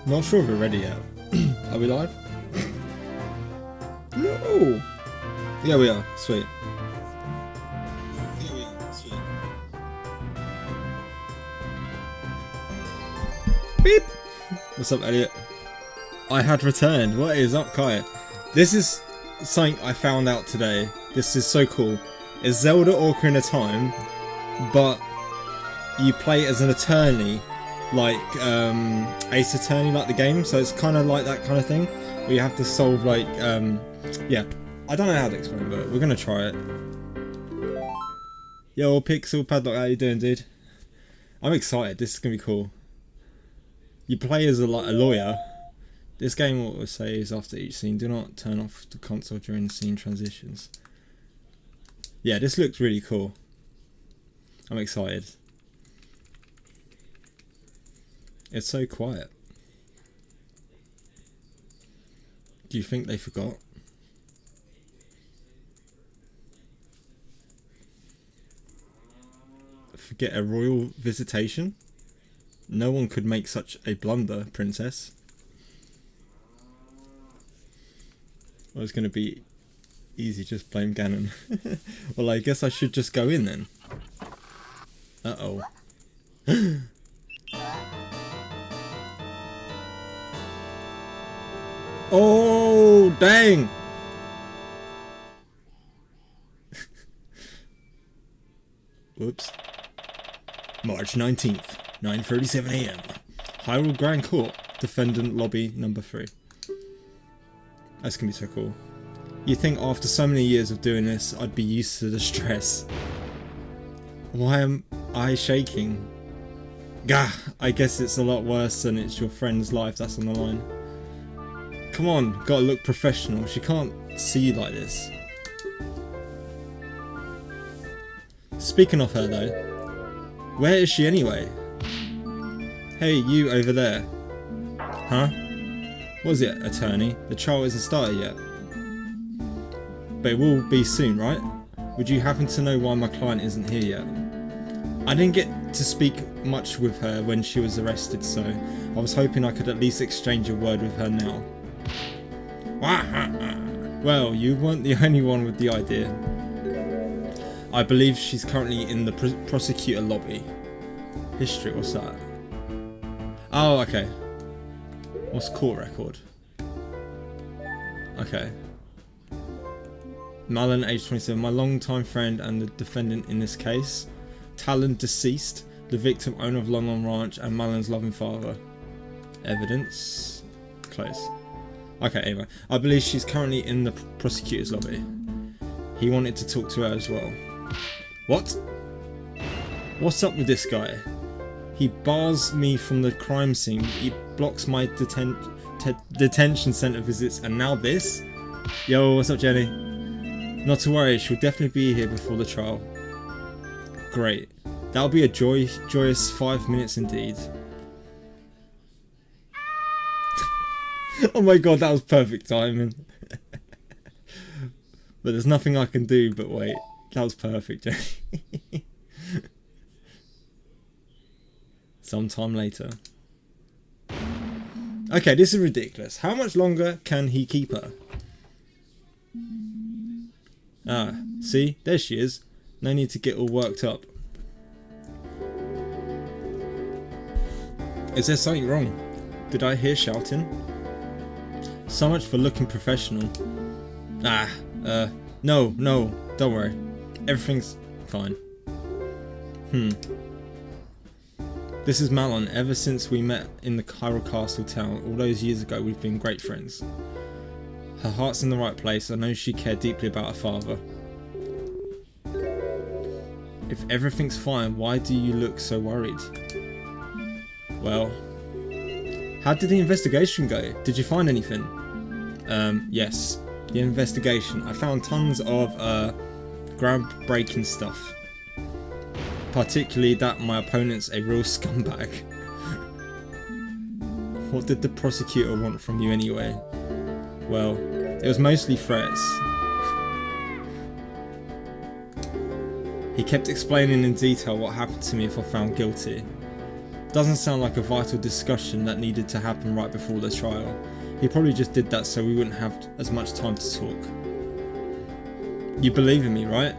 Not sure if we're ready yet. Are we live? No! Yeah, we are. Sweet. Beep! What's up, Elliot? I had returned. What is up, Kai? This is something I found out today. This is so cool. It's Zelda Orcarina time, but you play as an attorney, like Ace Attorney, like the game. So it's kind of like that kind of thing, where you have to solve like, yeah. I don't know how to explain, but we're gonna try it. Yo, Pixel Padlock, how you doing, dude? I'm excited. This is gonna be cool. You play as a lawyer. This game will say is after each scene, do not turn off the console during scene transitions. Yeah, this looks really cool. I'm excited. It's so quiet. Do you think they forgot? Forget a royal visitation? No one could make such a blunder, princess. Well, it's going to be easy, just blame Ganon. Well, I guess I should just go in then. Uh-oh. Oh, dang! Whoops. March 19th, 9:37 AM. Hyrule Grand Court, Defendant Lobby number 3. That's gonna be so cool. You'd think after so many years of doing this, I'd be used to the stress. Why am I shaking? Gah! I guess it's a lot worse than it's your friend's life that's on the line. Come on, gotta look professional. She can't see you like this. Speaking of her though, where is she anyway? Hey, you over there. Huh? What is it, attorney? The trial isn't started yet. But it will be soon, right? Would you happen to know why my client isn't here yet? I didn't get to speak much with her when she was arrested, so I was hoping I could at least exchange a word with her now. Well, you weren't the only one with the idea. I believe she's currently in the prosecutor lobby. History, what's that? Oh, okay. What's court record? Okay. Malin, age 27, my longtime friend and the defendant in this case. Talon, deceased, the victim, owner of Lon Ranch, and Malin's loving father. Evidence. Close. Okay, anyway. I believe she's currently in the prosecutor's lobby. He wanted to talk to her as well. What? What's up with this guy? He bars me from the crime scene, he blocks my detention center visits, and now this? Yo, what's up, Jenny? Not to worry, she'll definitely be here before the trial. Great. That'll be a joyous 5 minutes indeed. Oh my god, that was perfect timing. But there's nothing I can do but wait. That was perfect, Jenny. Sometime later. Okay, this is ridiculous. How much longer can he keep her? Ah, see? There she is. No need to get all worked up. Is there something wrong? Did I hear shouting? So much for looking professional. No, don't worry. Everything's fine. This is Malon. Ever since we met in the Hyrule Castle town all those years ago, we've been great friends. Her heart's in the right place. I know she cared deeply about her father. If everything's fine, why do you look so worried? Well, how did the investigation go? Did you find anything? Yes. The investigation. I found tons of groundbreaking stuff. Particularly that my opponent's a real scumbag. What did the prosecutor want from you anyway? Well, it was mostly threats. He kept explaining in detail what happened to me if I found guilty. Doesn't sound like a vital discussion that needed to happen right before the trial. He probably just did that so we wouldn't have as much time to talk. You believe in me, right?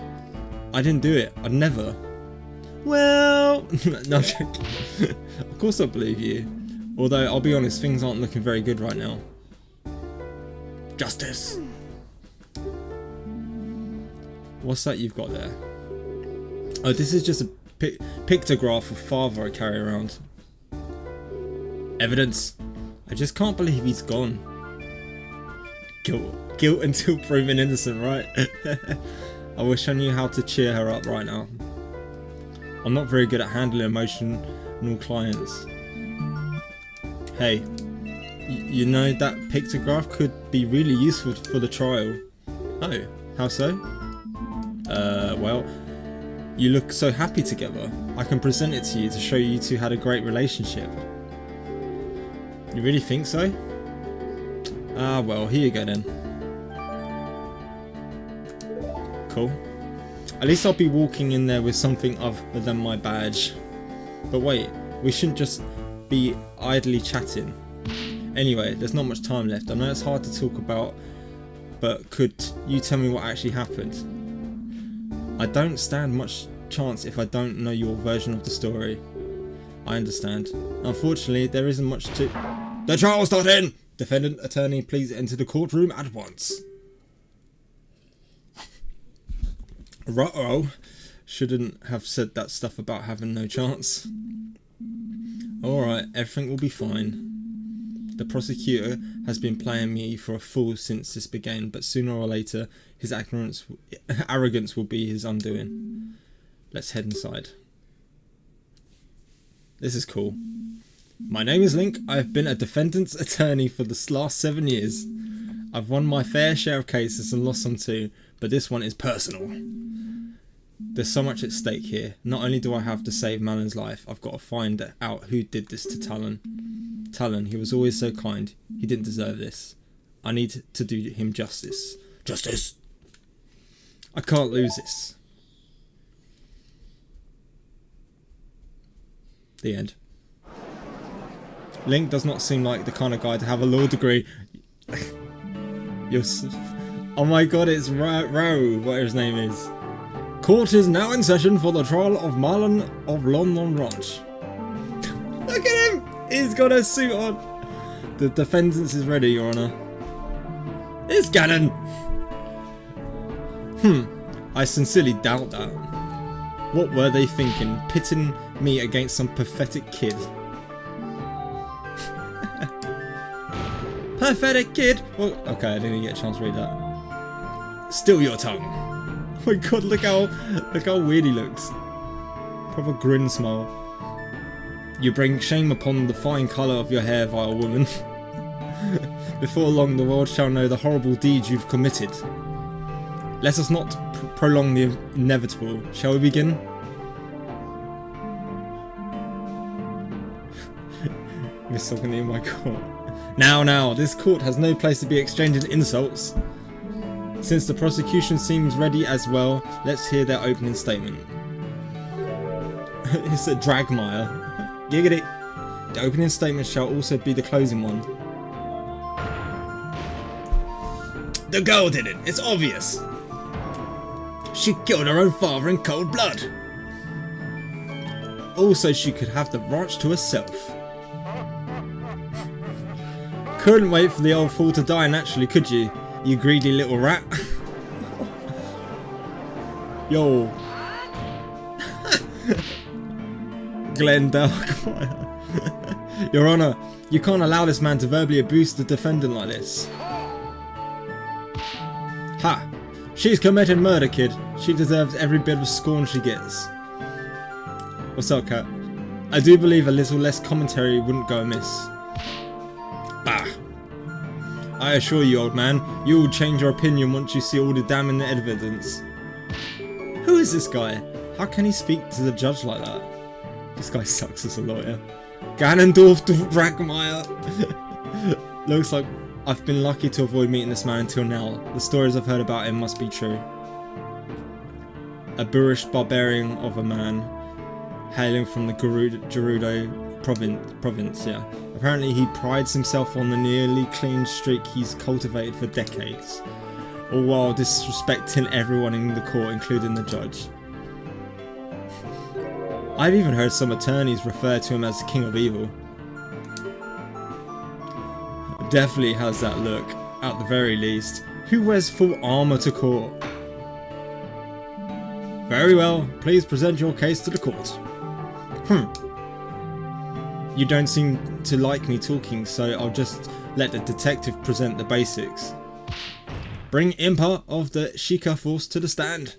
I didn't do it. I'd never. Well, no, I'm joking. Of course I believe you. Although, I'll be honest, things aren't looking very good right now. Justice! What's that you've got there? Oh, this is just a pictograph of father I carry around. Evidence. I just can't believe he's gone. Guilt until proven innocent, right? I wish I knew how to cheer her up right now. I'm not very good at handling emotional clients. Hey, you know that pictograph could be really useful for the trial. Oh, how so? Well, you look so happy together. I can present it to you to show you two had a great relationship. You really think so? Ah, well, here you go then. Cool. At least I'll be walking in there with something other than my badge. But wait, we shouldn't just be idly chatting. Anyway, there's not much time left. I know it's hard to talk about, but could you tell me what actually happened? I don't stand much chance if I don't know your version of the story. I understand. Unfortunately, there isn't much to... The trial's starting! Defendant attorney, please enter the courtroom at once. Ruh-oh. Shouldn't have said that stuff about having no chance. Alright, everything will be fine. The prosecutor has been playing me for a fool since this began, but sooner or later, his arrogance will be his undoing. Let's head inside. This is cool. My name is Link. I've been a defendant's attorney for the last 7 years. I've won my fair share of cases and lost some too, but this one is personal. There's so much at stake here. Not only do I have to save Malon's life, I've got to find out who did this to Talon. Talon, he was always so kind. He didn't deserve this. I need to do him justice. Justice! I can't lose this. The end. Link does not seem like the kind of guy to have a law degree. Oh my god, it's Ro, whatever his name is. Court is now in session for the trial of Malon of London Ranch. Look at him! He's got a suit on. The defendant is ready, Your Honour. It's Ganon! I sincerely doubt that. What were they thinking, pitting me against some pathetic kid? Pathetic kid! Well, okay, I didn't get a chance to read that. Still your tongue. Oh my god, look how weird he looks. Proper grin smile. You bring shame upon the fine colour of your hair, vile woman. Before long, the world shall know the horrible deeds you've committed. Let us not prolong the inevitable. Shall we begin? Misogyny in my court. Now, this court has no place to be exchanging insults. Since the prosecution seems ready as well, let's hear their opening statement. It's a dragmire. Giggity. The opening statement shall also be the closing one. The girl did it. It's obvious. She killed her own father in cold blood. Also, she could have the ranch to herself. Couldn't wait for the old fool to die naturally, could you? You greedy little rat. Yo. Glenn Darkfire. Your Honour, you can't allow this man to verbally abuse the defendant like this. Ha! She's committed murder, kid. She deserves every bit of scorn she gets. What's up, Cat? I do believe a little less commentary wouldn't go amiss. Bah! I assure you, old man, you will change your opinion once you see all the damning evidence. Who is this guy? How can he speak to the judge like that? This guy sucks as a lawyer. Ganondorf Dragmire! Looks like I've been lucky to avoid meeting this man until now. The stories I've heard about him must be true. A boorish barbarian of a man, hailing from the Gerudo province, yeah. Apparently he prides himself on the nearly clean streak he's cultivated for decades, all while disrespecting everyone in the court, including the judge. I've even heard some attorneys refer to him as the King of Evil. Definitely has that look, at the very least. Who wears full armour to court? Very well, please present your case to the court. You don't seem to like me talking, so I'll just let the detective present the basics. Bring Impa of the Sheikah force to the stand.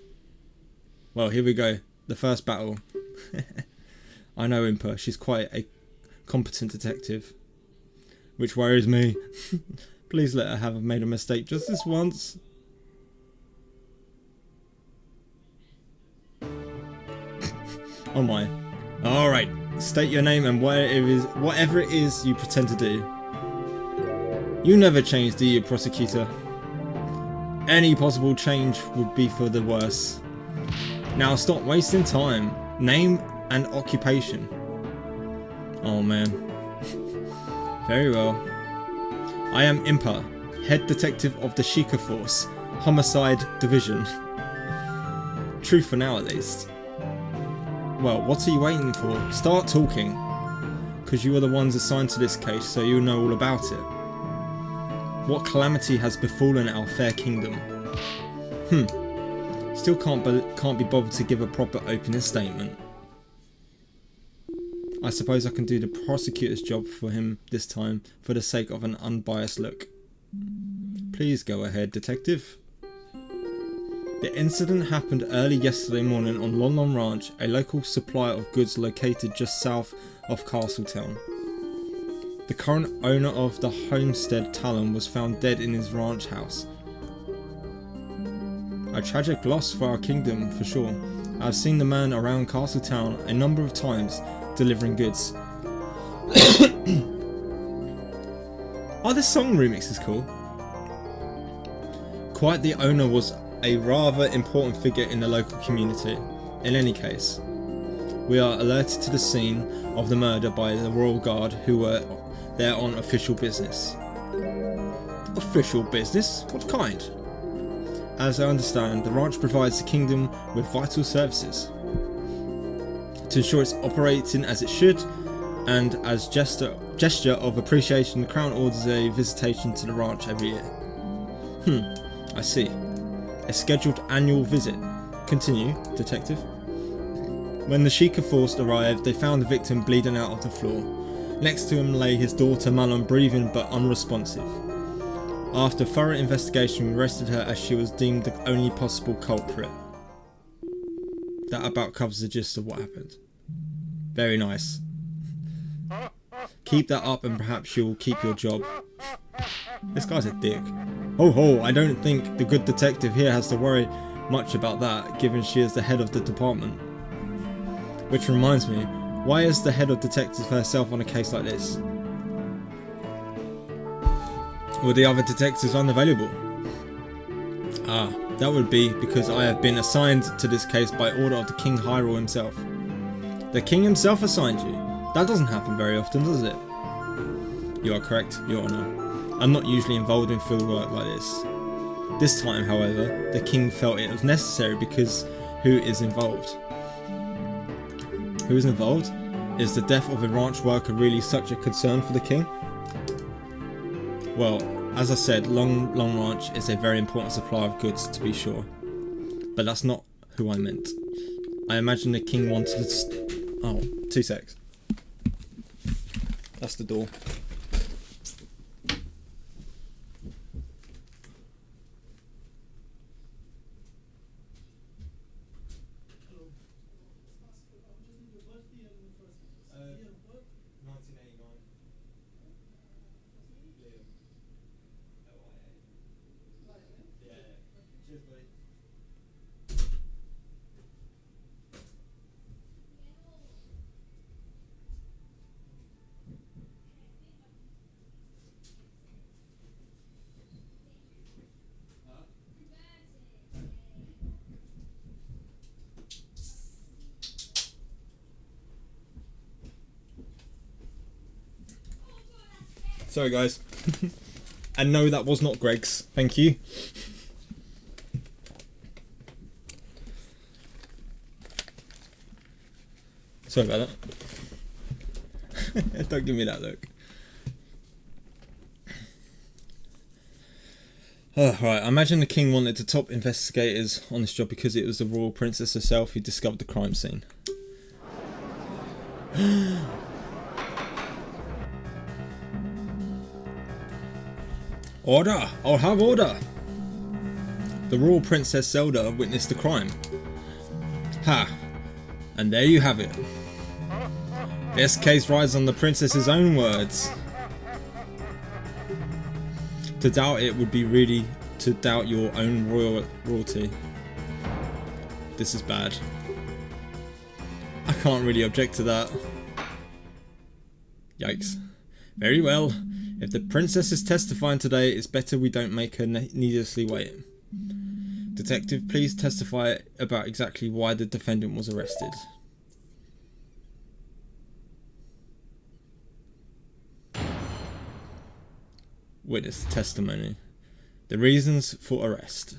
Well, here we go. The first battle. I know Impa, she's quite a competent detective. Which worries me. Please let her have made a mistake just this once. Oh my. Alright, state your name and whatever it is you pretend to do. You never change, do you, prosecutor? Any possible change would be for the worse. Now stop wasting time. Name and occupation. Oh man. Very well. I am Impa, head detective of the Sheikah Force, Homicide Division. True for now at least. Well, what are you waiting for? Start talking. Because you are the ones assigned to this case, so you'll know all about it. What calamity has befallen our fair kingdom? Still can't be bothered to give a proper opening statement. I suppose I can do the prosecutor's job for him this time, for the sake of an unbiased look. Please go ahead, detective. The incident happened early yesterday morning on Lon Lon Ranch, a local supplier of goods located just south of Castletown. The current owner of the homestead, Talon, was found dead in his ranch house. A tragic loss for our kingdom, for sure. I've seen the man around Castletown a number of times, delivering goods. Oh, this song remix is cool. Quite the owner was a rather important figure in the local community. In any case, we are alerted to the scene of the murder by the Royal Guard, who were there on official business. Official business? What kind? As I understand, the ranch provides the kingdom with vital services. To ensure it's operating as it should, and as gesture of appreciation, the Crown orders a visitation to the ranch every year. I see. A scheduled annual visit. Continue, detective. When the Sheikah force arrived, they found the victim bleeding out of the floor. Next to him lay his daughter Malon, breathing but unresponsive. After thorough investigation, we arrested her as she was deemed the only possible culprit. That about covers the gist of what happened. Very nice. Keep that up and perhaps you'll keep your job. This guy's a dick. Ho ho, I don't think the good detective here has to worry much about that, given she is the head of the department. Which reminds me, why is the head of detectives herself on a case like this? Were the other detectives unavailable? Ah, that would be because I have been assigned to this case by order of the King Hyrule himself. The King himself assigned you? That doesn't happen very often, does it? You are correct, Your Honour. I'm not usually involved in field work like this. This time, however, the King felt it was necessary because who is involved? Who is involved? Is the death of a ranch worker really such a concern for the King? Well, as I said, Long Ranch is a very important supplier of goods, to be sure. But that's not who I meant. I imagine the King wanted to... Oh, 2 secs. That's the door. Sorry guys. And no, that was not Greg's. Thank you. Sorry about that. Don't give me that look. Right, I imagine the king wanted the top investigators on this job because it was the royal princess herself who discovered the crime scene. Order! I'll have order! The royal princess Zelda witnessed the crime. Ha! And there you have it. This case rides on the princess's own words. To doubt it would be really to doubt your own royalty. This is bad. I can't really object to that. Yikes. Very well. If the princess is testifying today, it's better we don't make her needlessly wait. Detective, please testify about exactly why the defendant was arrested. Witness testimony. The reasons for arrest.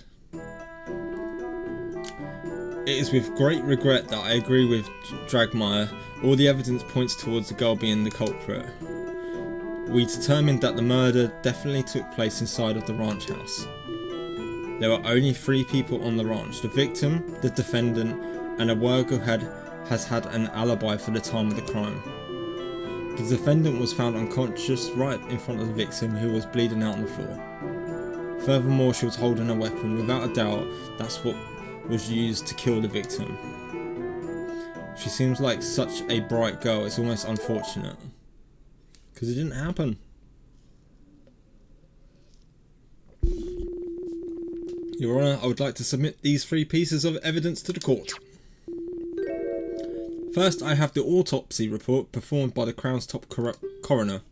It is with great regret that I agree with Dragmire. All the evidence points towards the girl being the culprit. We determined that the murder definitely took place inside of the ranch house. There were only 3 people on the ranch: the victim, the defendant, and a worker who has had an alibi for the time of the crime. The defendant was found unconscious right in front of the victim, who was bleeding out on the floor. Furthermore, she was holding a weapon. Without a doubt, that's what was used to kill the victim. She seems like such a bright girl, it's almost unfortunate. Because it didn't happen. Your Honour, I would like to submit these 3 pieces of evidence to the court. First, I have the autopsy report performed by the Crown's top coroner.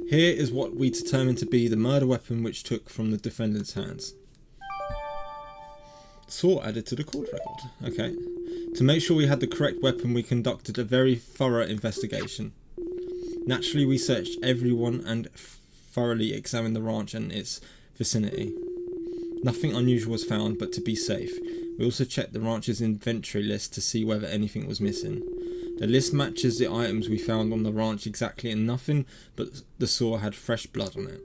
Here is what we determined to be the murder weapon which took from the defendant's hands. Sword added to the court record. Okay. To make sure we had the correct weapon, we conducted a very thorough investigation. Naturally, we searched everyone and thoroughly examined the ranch and its vicinity. Nothing unusual was found, but to be safe, we also checked the ranch's inventory list to see whether anything was missing. The list matches the items we found on the ranch exactly, and nothing but the saw had fresh blood on it.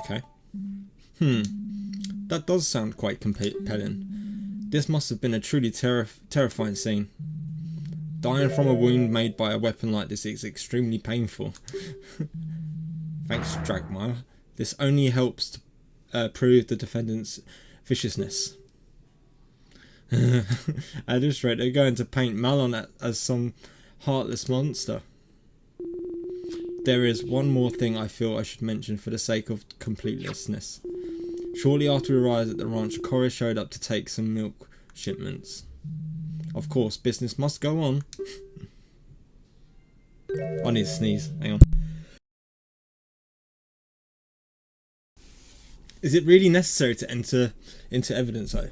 Okay. That does sound quite compelling. This must have been a truly terrifying scene. Dying from a wound made by a weapon like this is extremely painful. Thanks, Dragmire. This only helps to prove the defendant's viciousness. At this rate, they're going to paint Malon as some heartless monster. There is one more thing I feel I should mention for the sake of completeness. Shortly after we arrived at the ranch, a courier showed up to take some milk shipments. Of course, business must go on. I need to sneeze. Hang on. Is it really necessary to enter into evidence though?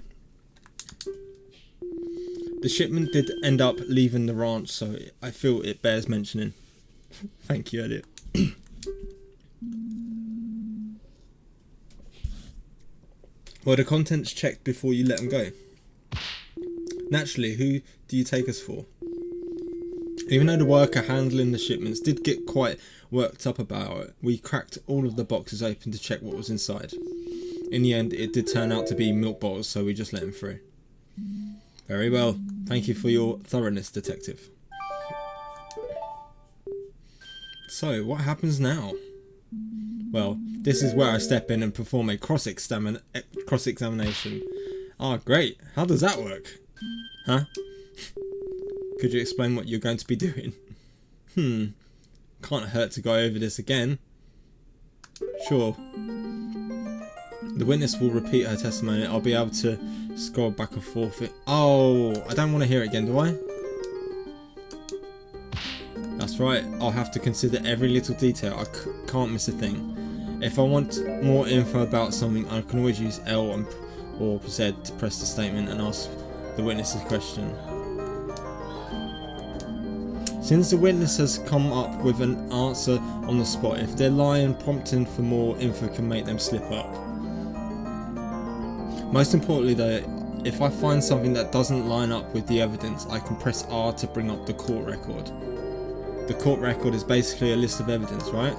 The shipment did end up leaving the ranch, so I feel it bears mentioning. Thank you, Elliot. Were the contents checked before you let them go? Naturally, who do you take us for? Even though the worker handling the shipments did get quite worked up about it, we cracked all of the boxes open to check what was inside. In the end, it did turn out to be milk bottles, so we just let him through. Very well. Thank you for your thoroughness, detective. So, what happens now? Well, this is where I step in and perform a cross-examination. Ah, great. How does that work? Huh? Could you explain what you're going to be doing? Can't hurt to go over this again. Sure. The witness will repeat her testimony. I'll be able to scroll back and forth. Oh, I don't want to hear it again, do I? That's right. I'll have to consider every little detail. I can't miss a thing. If I want more info about something, I can always use L or Z to press the statement and ask the witness a question. Since the witness has come up with an answer on the spot, if they're lying, prompting for more info can make them slip up. Most importantly though, if I find something that doesn't line up with the evidence, I can press R to bring up the court record. The court record is basically a list of evidence, right?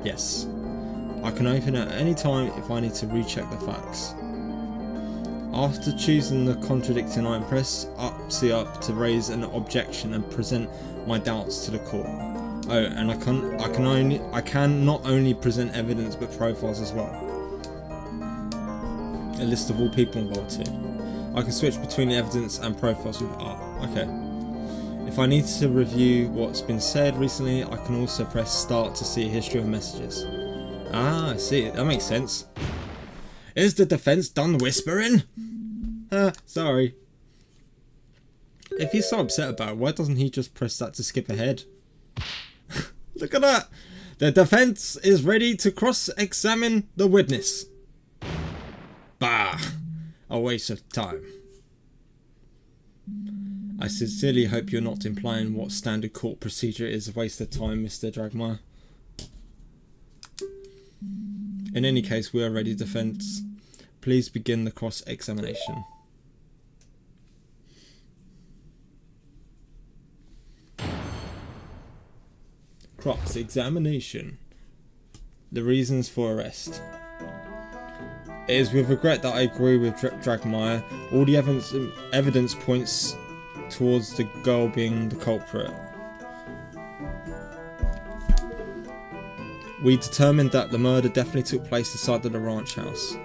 Yes. I can open it at any time if I need to recheck the facts. After choosing the contradicting item, press C up to raise an objection and present my doubts to the court. Oh, and I can not only present evidence but profiles as well. A list of all people involved too. I can switch between the evidence and profiles with R. Okay. If I need to review what's been said recently, I can also press start to see a history of messages. Ah, I see. That makes sense. Is the defense done whispering? Sorry. If he's so upset about it, why doesn't he just press that to skip ahead? Look at that! The defense is ready to cross-examine the witness. Bah! A waste of time. I sincerely hope you're not implying what standard court procedure is a waste of time, Mr. Dragmire. In any case, we are ready, defense. Please begin the cross-examination. Cross-examination. The reasons for arrest. It is with regret that I agree with Dragmire. All the evidence points towards the girl being the culprit. We determined that the murder definitely took place inside of the ranch house.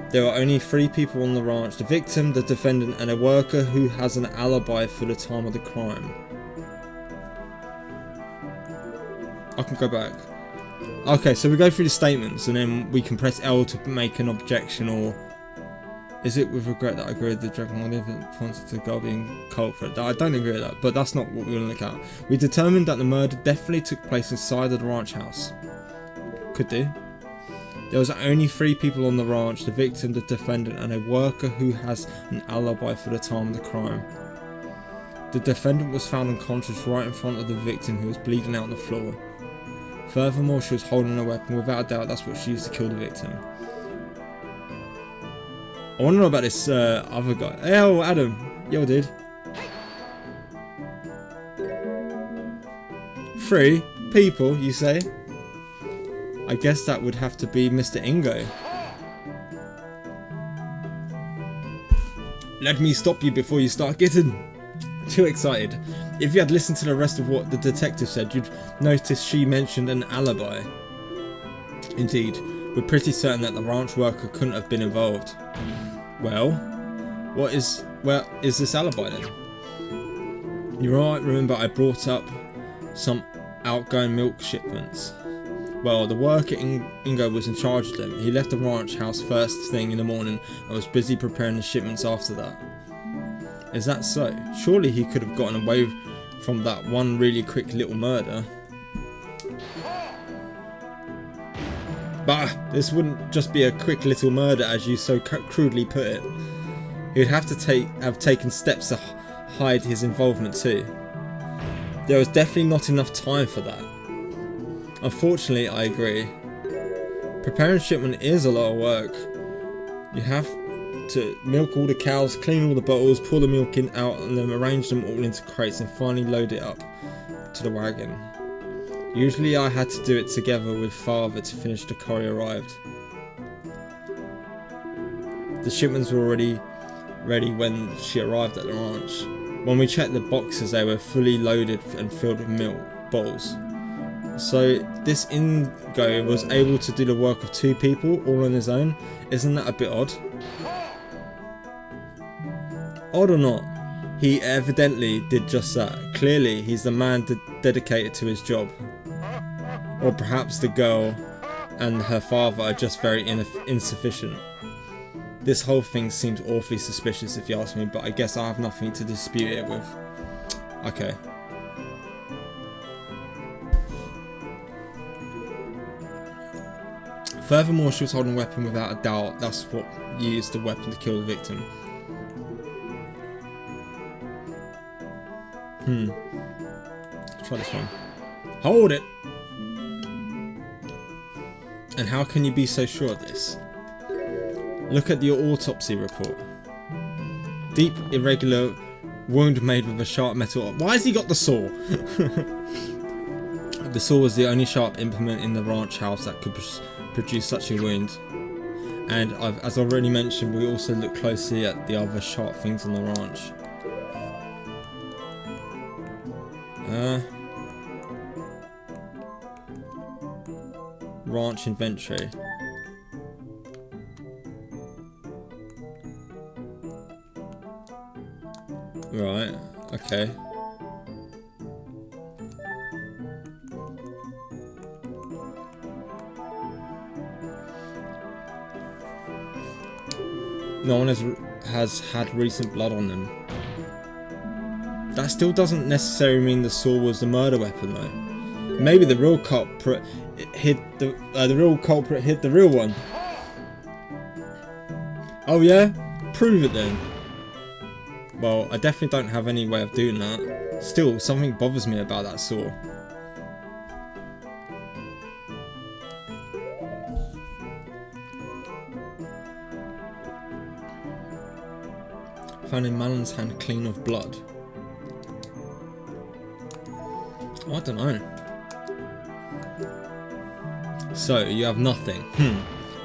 There are only 3 people on the ranch: the victim, the defendant, and a worker who has an alibi for the time of the crime. I can go back. Okay, so we go through the statements and then we can press L to make an objection, or is it with regret that I agree with the Dragon points to the girl being culprit? I don't agree with that, but that's not what we want to look at. We determined that the murder definitely took place inside of the ranch house. Could do. There was only 3 people on the ranch: the victim, the defendant, and a worker who has an alibi for the time of the crime. The defendant was found unconscious right in front of the victim, who was bleeding out on the floor. Furthermore, she was holding a weapon. Without a doubt, that's what she used to kill the victim. I want to know about this other guy. Hey, oh, Adam. Yo, dude. 3 people, you say? I guess that would have to be Mr. Ingo. Let me stop you before you start getting too excited. If you had listened to the rest of what the detective said, you'd notice she mentioned an alibi. Indeed, we're pretty certain that the ranch worker couldn't have been involved. Well, is this alibi then? You might remember I brought up some outgoing milk shipments. Well, the worker Ingo was in charge of them. He left the ranch house first thing in the morning and was busy preparing the shipments after that. Is that so? Surely he could have gotten away from that one really quick little murder. Bah! This wouldn't just be a quick little murder as you so crudely put it. He would have to have taken steps to hide his involvement too. There was definitely not enough time for that. Unfortunately, I agree. Preparing shipment is a lot of work. You have to milk all the cows, clean all the bottles, pour the milk out, and then arrange them all into crates and finally load it up to the wagon. Usually I had to do it together with father to finish the courier arrived. The shipments were already ready when she arrived at the ranch. When we checked the boxes, they were fully loaded and filled with milk bottles. So this Ingo was able to do the work of 2 people all on his own. Isn't that a bit odd? Odd or not, he evidently did just that. Clearly, he's the man dedicated to his job. Or perhaps the girl and her father are just very insufficient. This whole thing seems awfully suspicious if you ask me, but I guess I have nothing to dispute it with. Okay. Furthermore, she was holding a weapon. Without a doubt, that's what used the weapon to kill the victim. Let's try this one. Hold it! And how can you be so sure of this? Look at your autopsy report. Deep, irregular wound made with a sharp metal. Why has he got the saw? The saw was the only sharp implement in the ranch house that could produce such a wound. And as I've already mentioned, we also look closely at the other sharp things on the ranch. Ranch inventory. Right, okay. No one has had recent blood on them. That still doesn't necessarily mean the saw was the murder weapon though. Maybe the real culprit hid the real one. Oh yeah? Prove it then. Well, I definitely don't have any way of doing that. Still, something bothers me about that saw. Found in Malon's hand clean of blood. Oh, I don't know. So, you have nothing.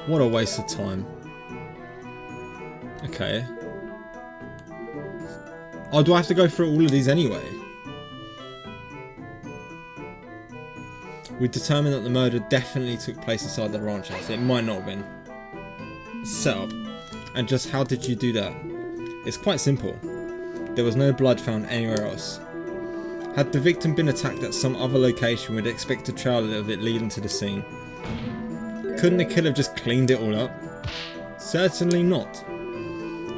What a waste of time. Okay. Oh, do I have to go through all of these anyway? We determined that the murder definitely took place inside the ranch house. It might not have been. Set up. And just how did you do that? It's quite simple. There was no blood found anywhere else. Had the victim been attacked at some other location, we'd expect a trail of it leading to the scene. Couldn't the killer have just cleaned it all up? Certainly not.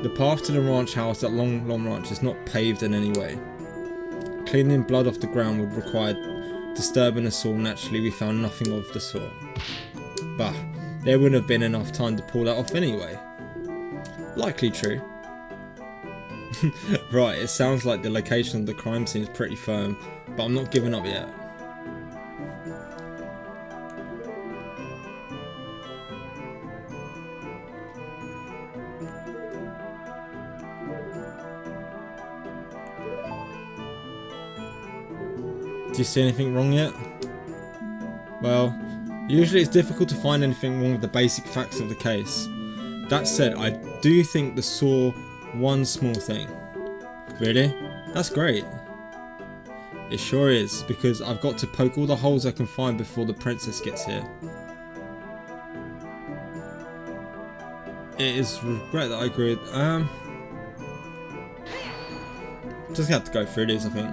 The path to the ranch house at Long Ranch is not paved in any way. Cleaning blood off the ground would require disturbing a saw. Naturally, we found nothing of the sort. Bah, there wouldn't have been enough time to pull that off anyway. Likely true. Right, it sounds like the location of the crime scene is pretty firm, but I'm not giving up yet. Do you see anything wrong yet? Well, usually it's difficult to find anything wrong with the basic facts of the case. That said, I do think the saw one small thing. Really? That's great. It sure is, because I've got to poke all the holes I can find before the princess gets here. It is regret that I agree with, just have to go through these, I think.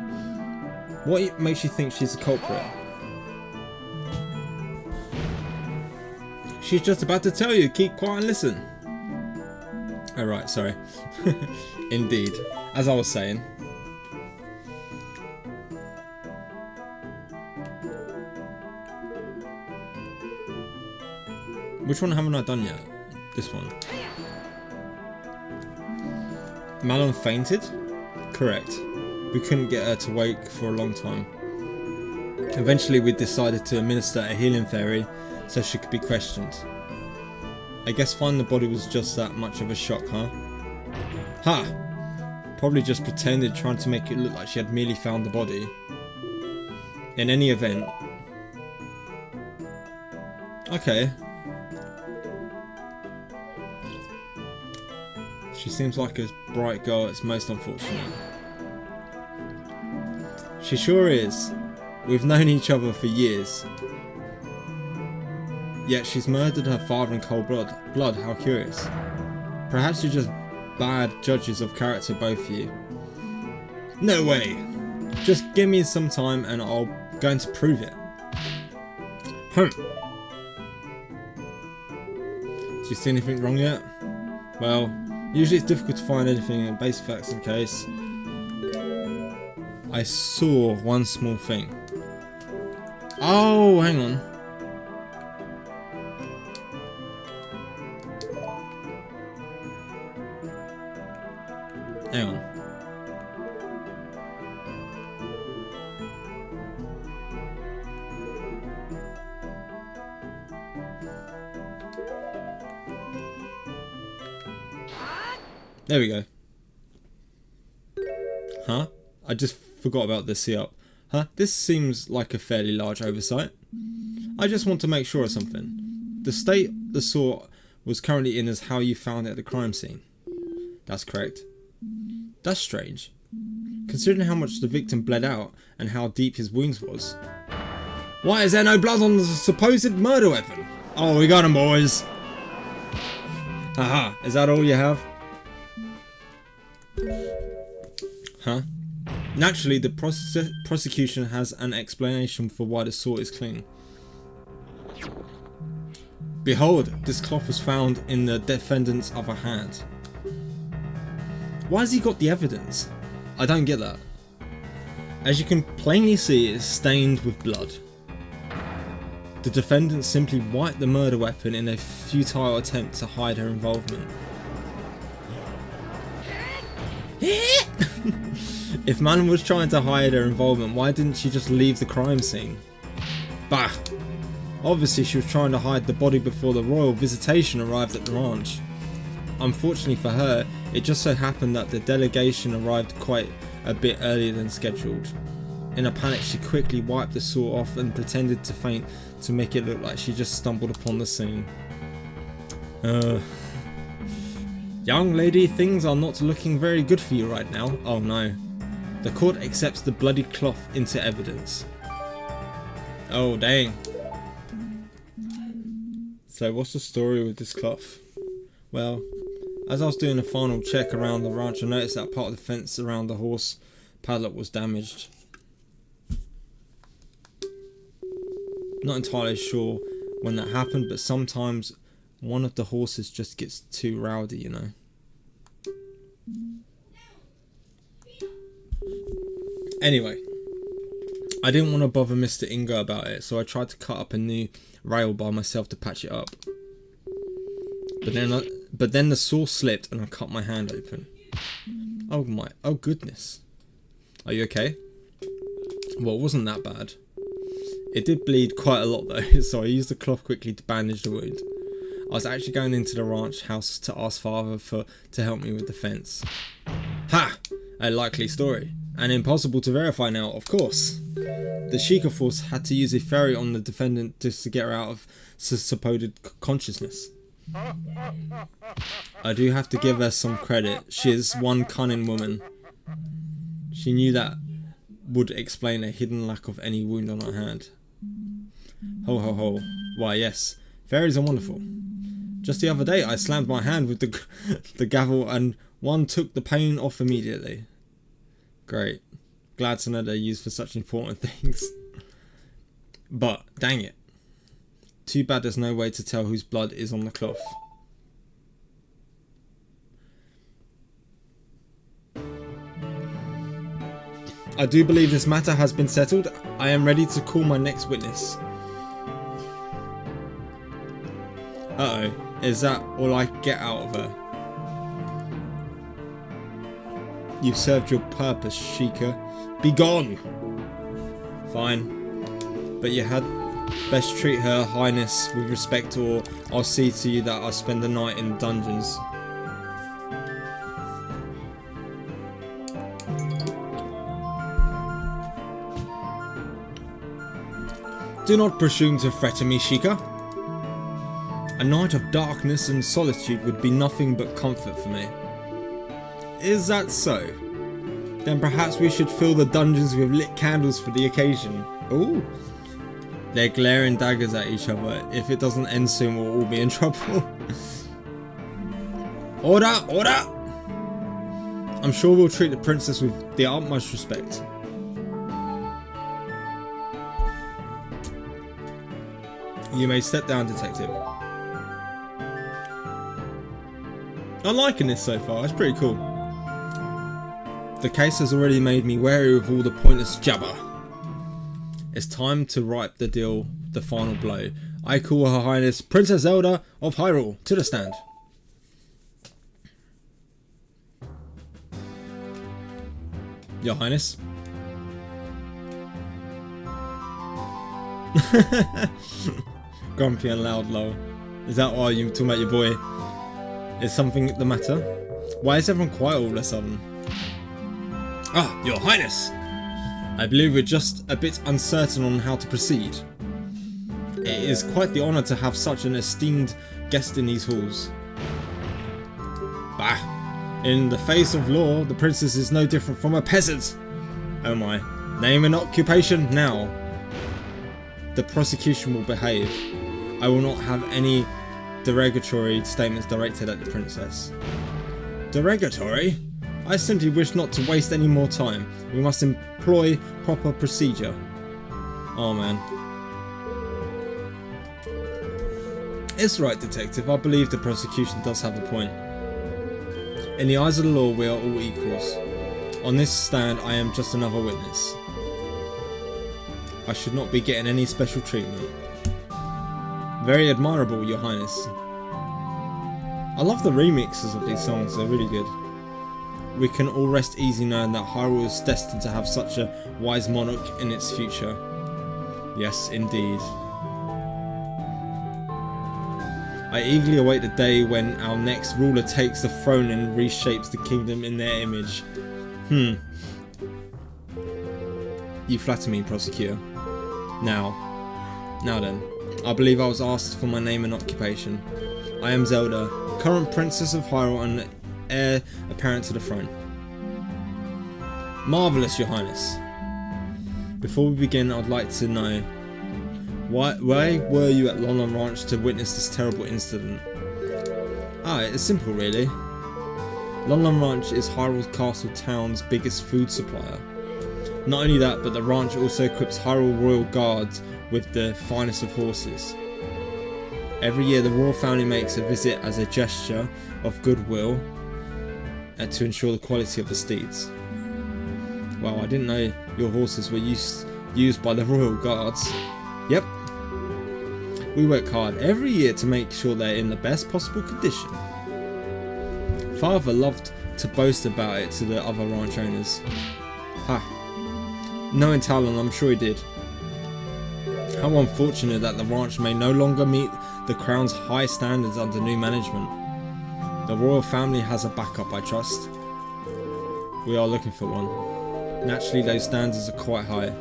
What makes you think she's the culprit? She's just about to tell you, keep quiet and listen. Oh right, sorry. Indeed. As I was saying. Which one haven't I done yet? This one. Malon fainted? Correct. We couldn't get her to wake for a long time. Eventually we decided to administer a healing fairy so she could be questioned. I guess finding the body was just that much of a shock, huh? Ha! Probably just pretended, trying to make it look like she had merely found the body. In any event... Okay. She seems like a bright girl, it's most unfortunate. She sure is. We've known each other for years. Yet she's murdered her father in cold blood, how curious. Perhaps you're just bad judges of character, both of you. No way! Just give me some time and I'll going to prove it. Do you see anything wrong yet? Well, usually it's difficult to find anything in basic facts of the case. I saw one small thing. Oh, hang on. Hang on. There we go. Huh? I just forgot about the see up. Huh? This seems like a fairly large oversight. I just want to make sure of something. The state the saw was currently in is how you found it at the crime scene. That's correct. That's strange. Considering how much the victim bled out and how deep his wounds was. Why is there no blood on the supposed murder weapon? Oh, we got him, boys. Haha, is that all you have? Huh? Naturally, the prosecution has an explanation for why the saw is clean. Behold, this cloth was found in the defendant's other hand. Why has he got the evidence? I don't get that. As you can plainly see, it is stained with blood. The defendant simply wiped the murder weapon in a futile attempt to hide her involvement. If Man was trying to hide her involvement, why didn't she just leave the crime scene? Bah! Obviously she was trying to hide the body before the royal visitation arrived at the ranch. Unfortunately for her, it just so happened that the delegation arrived quite a bit earlier than scheduled. In a panic, she quickly wiped the saw off and pretended to faint to make it look like she just stumbled upon the scene. Young lady, things are not looking very good for you right now. Oh no. The court accepts the bloody cloth into evidence. Oh dang. So what's the story with this cloth? Well, as I was doing a final check around the ranch, I noticed that part of the fence around the horse paddock was damaged. Not entirely sure when that happened, but sometimes one of the horses just gets too rowdy, you know. Anyway, I didn't want to bother Mr. Ingo about it, so I tried to cut up a new rail by myself to patch it up. But then the saw slipped and I cut my hand open. Oh goodness. Are you okay? Well, it wasn't that bad. It did bleed quite a lot though, so I used the cloth quickly to bandage the wound. I was actually going into the ranch house to ask Father to help me with the fence. Ha! A likely story. And impossible to verify now, of course. The Sheikah force had to use a ferry on the defendant just to get her out of supposed consciousness. I do have to give her some credit. She is one cunning woman. She knew that would explain a hidden lack of any wound on her hand. Ho ho ho. Why yes, fairies are wonderful. Just the other day I slammed my hand with the gavel and one took the pain off immediately. Great. Glad to know they're used for such important things. But, dang it. Too bad there's no way to tell whose blood is on the cloth. I do believe this matter has been settled. I am ready to call my next witness. Uh-oh. Is that all I get out of her? You've served your purpose, Sheikah. Be gone! Fine. But you had best treat Her Highness with respect, or I'll see to you that I spend the night in dungeons. Do not presume to threaten me, Sheikah. A night of darkness and solitude would be nothing but comfort for me. Is that so? Then perhaps we should fill the dungeons with lit candles for the occasion. Ooh. They're glaring daggers at each other. If it doesn't end soon, we'll all be in trouble. Order! Order! I'm sure we'll treat the princess with the utmost respect. You may step down, detective. I'm liking this so far, it's pretty cool. The case has already made me wary of all the pointless jabber. It's time to write the deal, the final blow. I call Her Highness Princess Zelda of Hyrule to the stand. Your Highness. Grumpy and loud, lol. Is that why you talking about your boy? Is something the matter? Why is everyone quiet all of a sudden? Ah, Your Highness! I believe we're just a bit uncertain on how to proceed. It is quite the honour to have such an esteemed guest in these halls. Bah! In the face of law, the princess is no different from a peasant! Oh my. Name and occupation now! The prosecution will behave. I will not have any derogatory statements directed at the princess. Derogatory? I simply wish not to waste any more time. We must employ proper procedure. Oh man. It's right, detective. I believe the prosecution does have a point. In the eyes of the law, we are all equals. On this stand, I am just another witness. I should not be getting any special treatment. Very admirable, Your Highness. I love the remixes of these songs, they're really good. We can all rest easy knowing that Hyrule is destined to have such a wise monarch in its future. Yes, indeed. I eagerly await the day when our next ruler takes the throne and reshapes the kingdom in their image. You flatter me, prosecutor. Now then, I believe I was asked for my name and occupation. I am Zelda, current Princess of Hyrule and heir apparent to the throne. Marvellous, Your Highness. Before we begin, I'd like to know, why were you at Lon Lon Ranch to witness this terrible incident? It's simple really. Lon Lon Ranch is Hyrule Castle Town's biggest food supplier. Not only that, but the ranch also equips Hyrule Royal Guards with the finest of horses. Every year the royal family makes a visit as a gesture of goodwill to ensure the quality of the steeds. Wow, I didn't know your horses were used by the Royal Guards. Yep. We work hard every year to make sure they're in the best possible condition. Father loved to boast about it to the other ranch owners. Knowing Talon, I'm sure he did. How unfortunate that the ranch may no longer meet the Crown's high standards under new management. The royal family has a backup, I trust. We are looking for one. Naturally, those standards are quite high.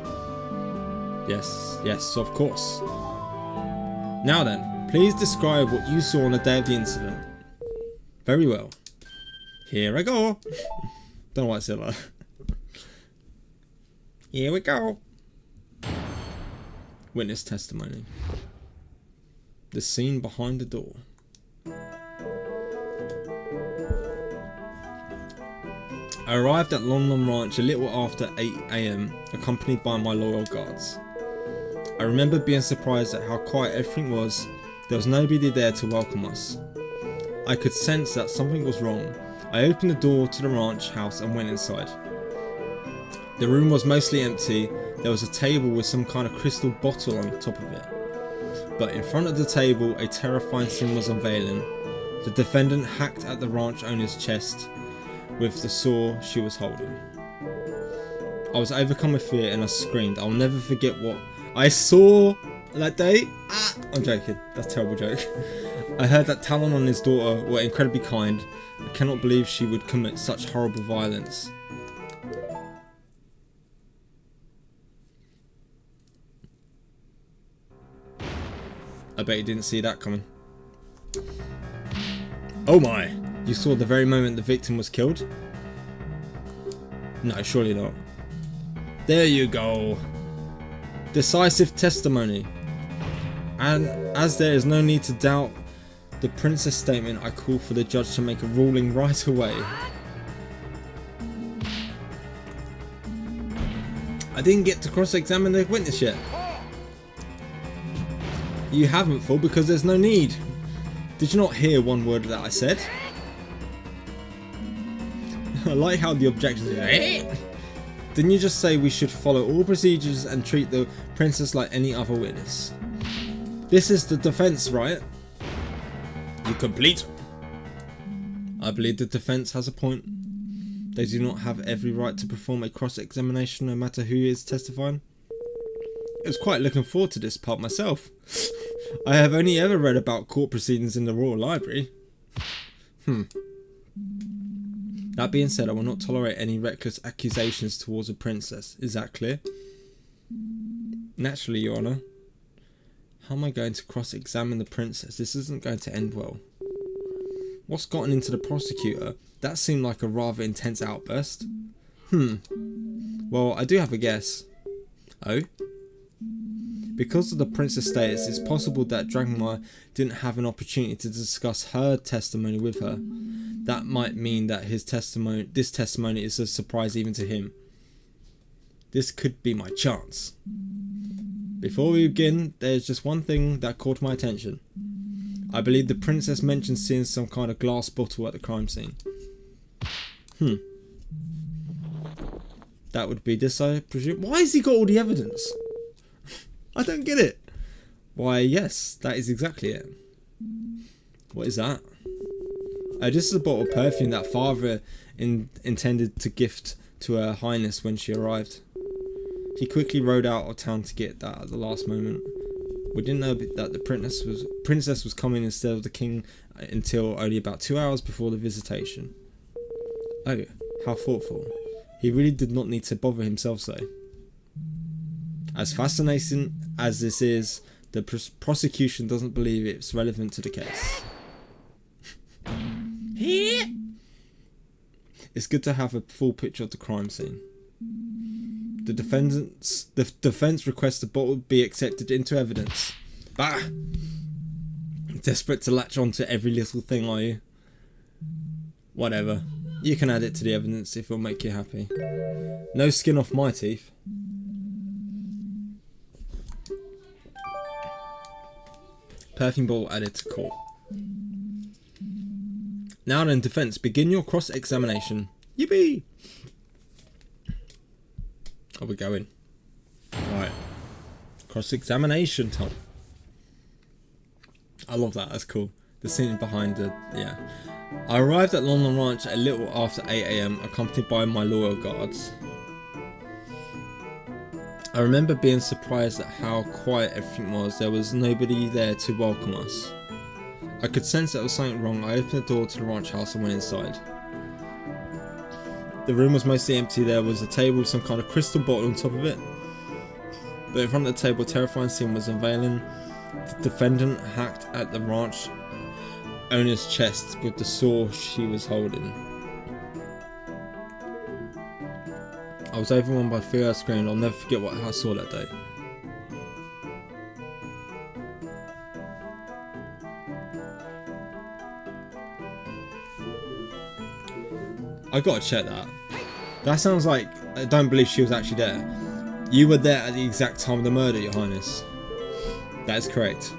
Yes, of course. Now then, please describe what you saw on the day of the incident. Very well. Here I go. Don't know why I said that. Here we go. Witness testimony. The scene behind the door. I arrived at Lon Lon Ranch a little after 8 AM, accompanied by my loyal guards. I remember being surprised at how quiet everything was. There was nobody there to welcome us. I could sense that something was wrong. I opened the door to the ranch house and went inside. The room was mostly empty. There was a table with some kind of crystal bottle on top of it. But in front of the table, a terrifying scene was unveiling. The defendant hacked at the ranch owner's chest with the saw she was holding. I was overcome with fear and I screamed. I'll never forget what I saw that day. I'm joking. That's a terrible joke. I heard that Talon and his daughter were incredibly kind. I cannot believe she would commit such horrible violence. I bet you didn't see that coming. Oh my! You saw the very moment the victim was killed? No, surely not. There you go. Decisive testimony. And as there is no need to doubt the princess statement, I call for the judge to make a ruling right away. I didn't get to cross-examine the witness yet. You haven't, fool, because there's no need. Did you not hear one word that I said? I like how the objection is. Didn't you just say we should follow all procedures and treat the princess like any other witness? This is the defense, right? You complete. I believe the defense has a point. They do not have every right to perform a cross-examination no matter who is testifying. I was quite looking forward to this part myself. I have only ever read about court proceedings in the Royal Library. That being said, I will not tolerate any reckless accusations towards a princess. Is that clear? Naturally, Your Honour. How am I going to cross-examine the princess? This isn't going to end well. What's gotten into the prosecutor? That seemed like a rather intense outburst. Well, I do have a guess. Oh? Because of the princess status, it's possible that Dragmire didn't have an opportunity to discuss her testimony with her. That might mean that this testimony is a surprise even to him. This could be my chance. Before we begin, there's just one thing that caught my attention. I believe the princess mentioned seeing some kind of glass bottle at the crime scene. That would be this, I presume. Why has he got all the evidence? I don't get it. Why, yes, that is exactly it. What is that? Oh, this is a bottle of perfume that father intended to gift to Her Highness when she arrived. He quickly rode out of town to get that at the last moment. We didn't know that the princess was coming instead of the king until only about 2 hours before the visitation. Oh, how thoughtful. He really did not need to bother himself so. As fascinating as this is, the prosecution doesn't believe it's relevant to the case. It's good to have a full picture of the crime scene. The defense requests the bottle be accepted into evidence. Bah! Desperate to latch on to every little thing, are you? Whatever. You can add it to the evidence if it'll make you happy. No skin off my teeth. Perfume bottle added to court. Now then, defence, begin your cross-examination. Yippee! Are we going? Alright. Cross-examination time. I love that, that's cool. The scene behind it, yeah. I arrived at London Ranch a little after 8 AM, accompanied by my loyal guards. I remember being surprised at how quiet everything was. There was nobody there to welcome us. I could sense that there was something wrong. I opened the door to the ranch house and went inside. The room was mostly empty. There was a table with some kind of crystal bottle on top of it. But in front of the table, a terrifying scene was unveiling. The defendant hacked at the ranch owner's chest with the saw she was holding. I was overwhelmed by fear. I screamed. I'll never forget what I saw that day. I gotta check that. That sounds like I don't believe she was actually there. You were there at the exact time of the murder, Your Highness. That is correct.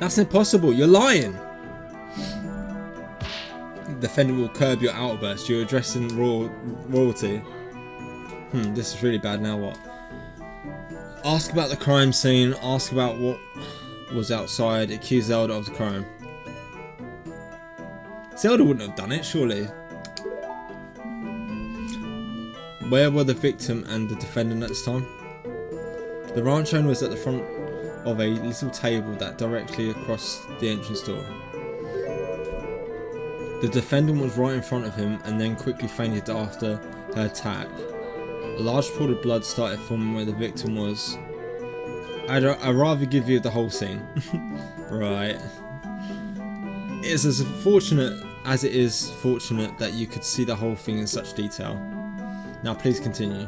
That's impossible. You're lying. The defendant will curb your outburst. You're addressing royalty. This is really bad. Now what? Ask about the crime scene. Ask about what was outside. Accuse Zelda of the crime. Zelda wouldn't have done it, surely. Where were the victim and the defendant at this time? The ranch owner was at the front of a little table that directly across the entrance door. The defendant was right in front of him and then quickly fainted after her attack. A large pool of blood started forming where the victim was. I'd rather give you the whole scene. Right. It's as fortunate as it is fortunate that you could see the whole thing in such detail. Now please continue.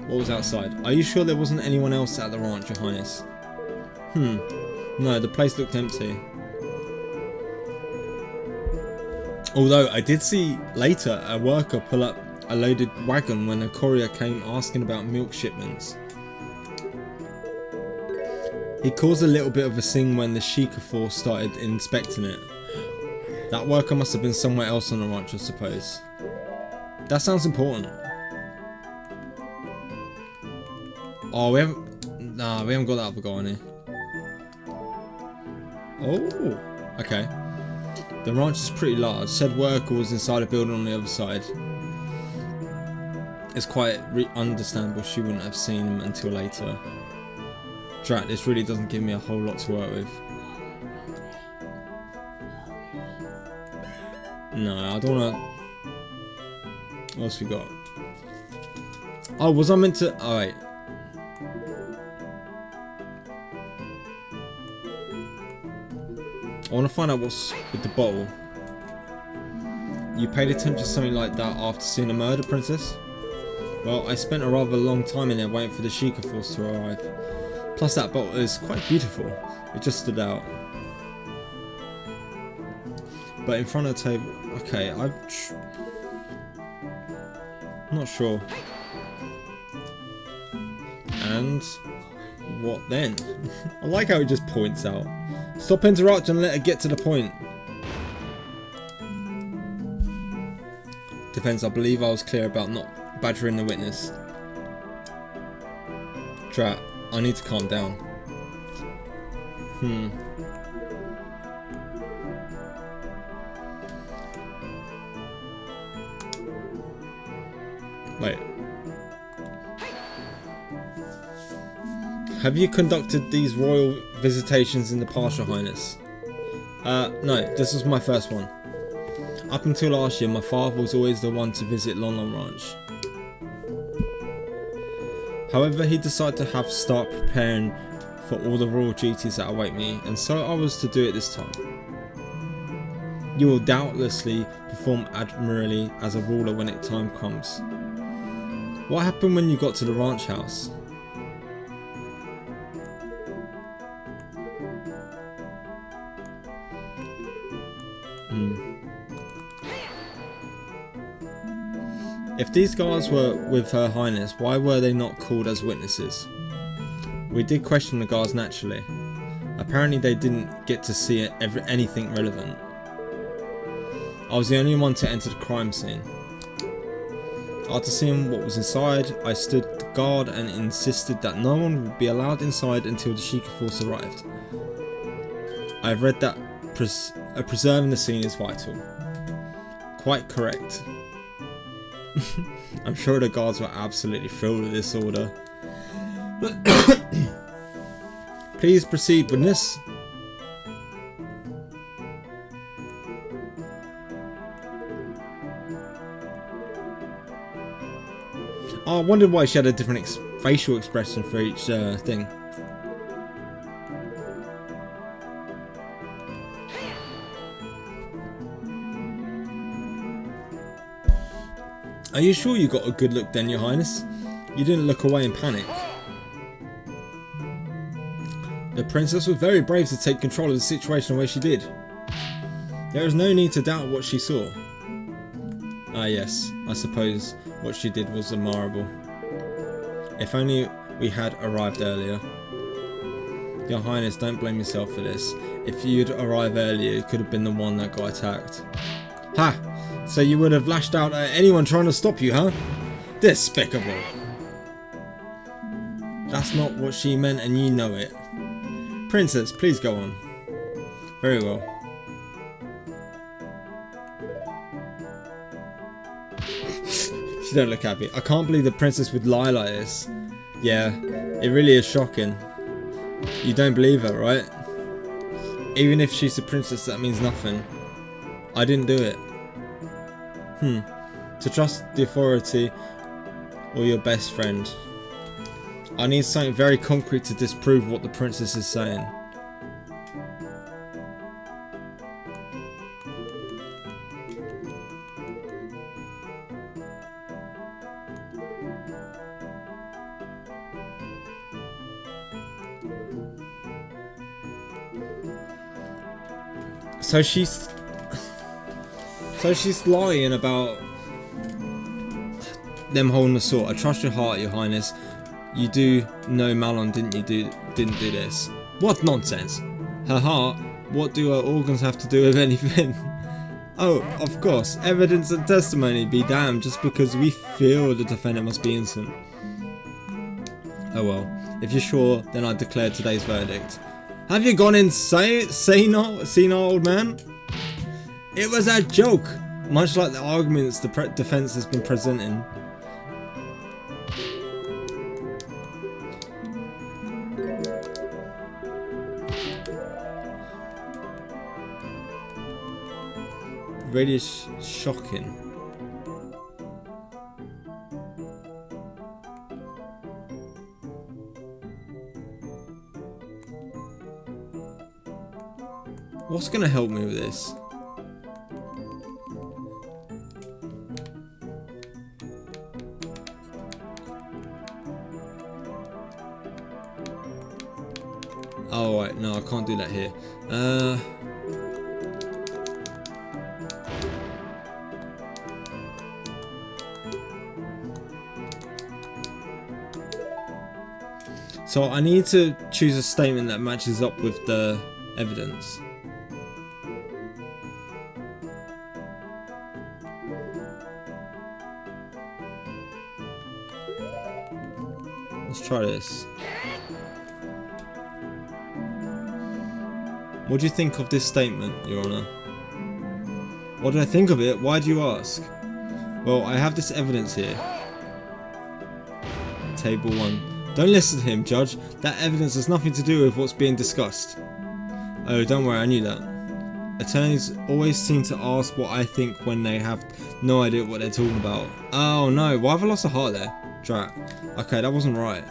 What was outside? Are you sure there wasn't anyone else at the ranch, Your Highness? No, the place looked empty. Although I did see later a worker pull up a loaded wagon when a courier came asking about milk shipments. He caused a little bit of a scene when the Sheikah force started inspecting it. That worker must have been somewhere else on the ranch, I suppose. That sounds important. Oh, we haven't got that other guy on here. Oh, okay. The ranch is pretty large. Said worker was inside a building on the other side. It's quite understandable she wouldn't have seen him until later. Drat, this really doesn't give me a whole lot to work with. No, I don't wanna... What else we got? Oh, was I meant to... Oh, wait. I want to find out what's with the bottle. You paid attention to something like that after seeing a murder, Princess? Well, I spent a rather long time in there waiting for the Sheikah force to arrive. Plus that bottle is quite beautiful. It just stood out. But in front of the table... Okay, I'm not sure. And... what then? I like how he just points out. Stop interrupting and let her get to the point. Defense, I believe I was clear about not badgering the witness. Drat, I need to calm down. Wait. Have you conducted these royal visitations in the past, Your Highness? No, this was my first one. Up until last year, my father was always the one to visit Lon Lon Ranch. However, he decided to start preparing for all the royal duties that await me, and so I was to do it this time. You will doubtlessly perform admirably as a ruler when it time comes. What happened when you got to the ranch house? If these guards were with Her Highness, why were they not called as witnesses? We did question the guards naturally. Apparently they didn't get to see anything relevant. I was the only one to enter the crime scene. After seeing what was inside, I stood guard and insisted that no one would be allowed inside until the Sheikah force arrived. I have read that preserving the scene is vital. Quite correct. I'm sure the guards were absolutely thrilled with this order. Please proceed, witness. Oh, I wondered why she had a different facial expression for each thing. Are you sure you got a good look then, Your Highness? You didn't look away in panic. The princess was very brave to take control of the situation the way she did. There is no need to doubt what she saw. Ah yes, I suppose what she did was admirable. If only we had arrived earlier. Your Highness, don't blame yourself for this. If you'd arrived earlier, you could have been the one that got attacked. Ha! So you would have lashed out at anyone trying to stop you, huh? Despicable. That's not what she meant and you know it. Princess, please go on. Very well. She don't look happy. I can't believe the princess would lie like this. Yeah, it really is shocking. You don't believe her, right? Even if she's a princess, that means nothing. I didn't do it. To trust the authority or your best friend. I need something very concrete to disprove what the princess is saying. So she's lying about them holding the sword. I trust your heart, Your Highness. You do know Malon didn't do this. What nonsense! Her heart? What do her organs have to do with anything? Oh, of course, evidence and testimony be damned just because we feel the defendant must be innocent. Oh well, if you're sure, then I declare today's verdict. Have you gone insane, senile old man? It was a joke, much like the arguments the defense has been presenting. really shocking. What's gonna help me with this? Oh right, no, I can't do that here. So I need to choose a statement that matches up with the evidence. Let's try this. What do you think of this statement, Your Honour? What do I think of it? Why do you ask? Well, I have this evidence here. Table 1. Don't listen to him, Judge. That evidence has nothing to do with what's being discussed. Oh, don't worry, I knew that. Attorneys always seem to ask what I think when they have no idea what they're talking about. Oh no, why have I lost a heart there? Drat. Okay, that wasn't right.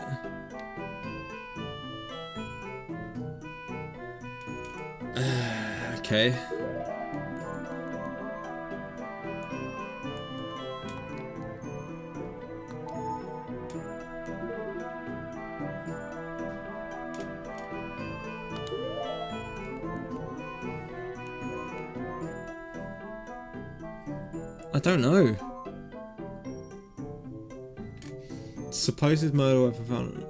Okay. I don't know. Supposed murder of a fountain.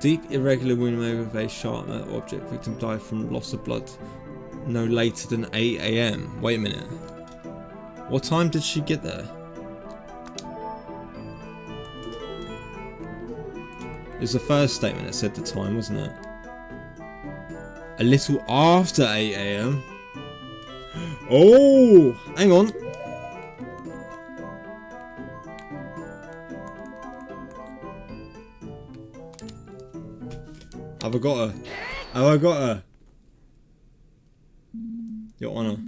Deep irregular wound over a sharp metal object. Victim died from loss of blood no later than 8 AM. Wait a minute. What time did she get there? It was the first statement that said the time, wasn't it? A little after 8 AM. Oh, hang on. Have I got her? Have I got her? Your Honour,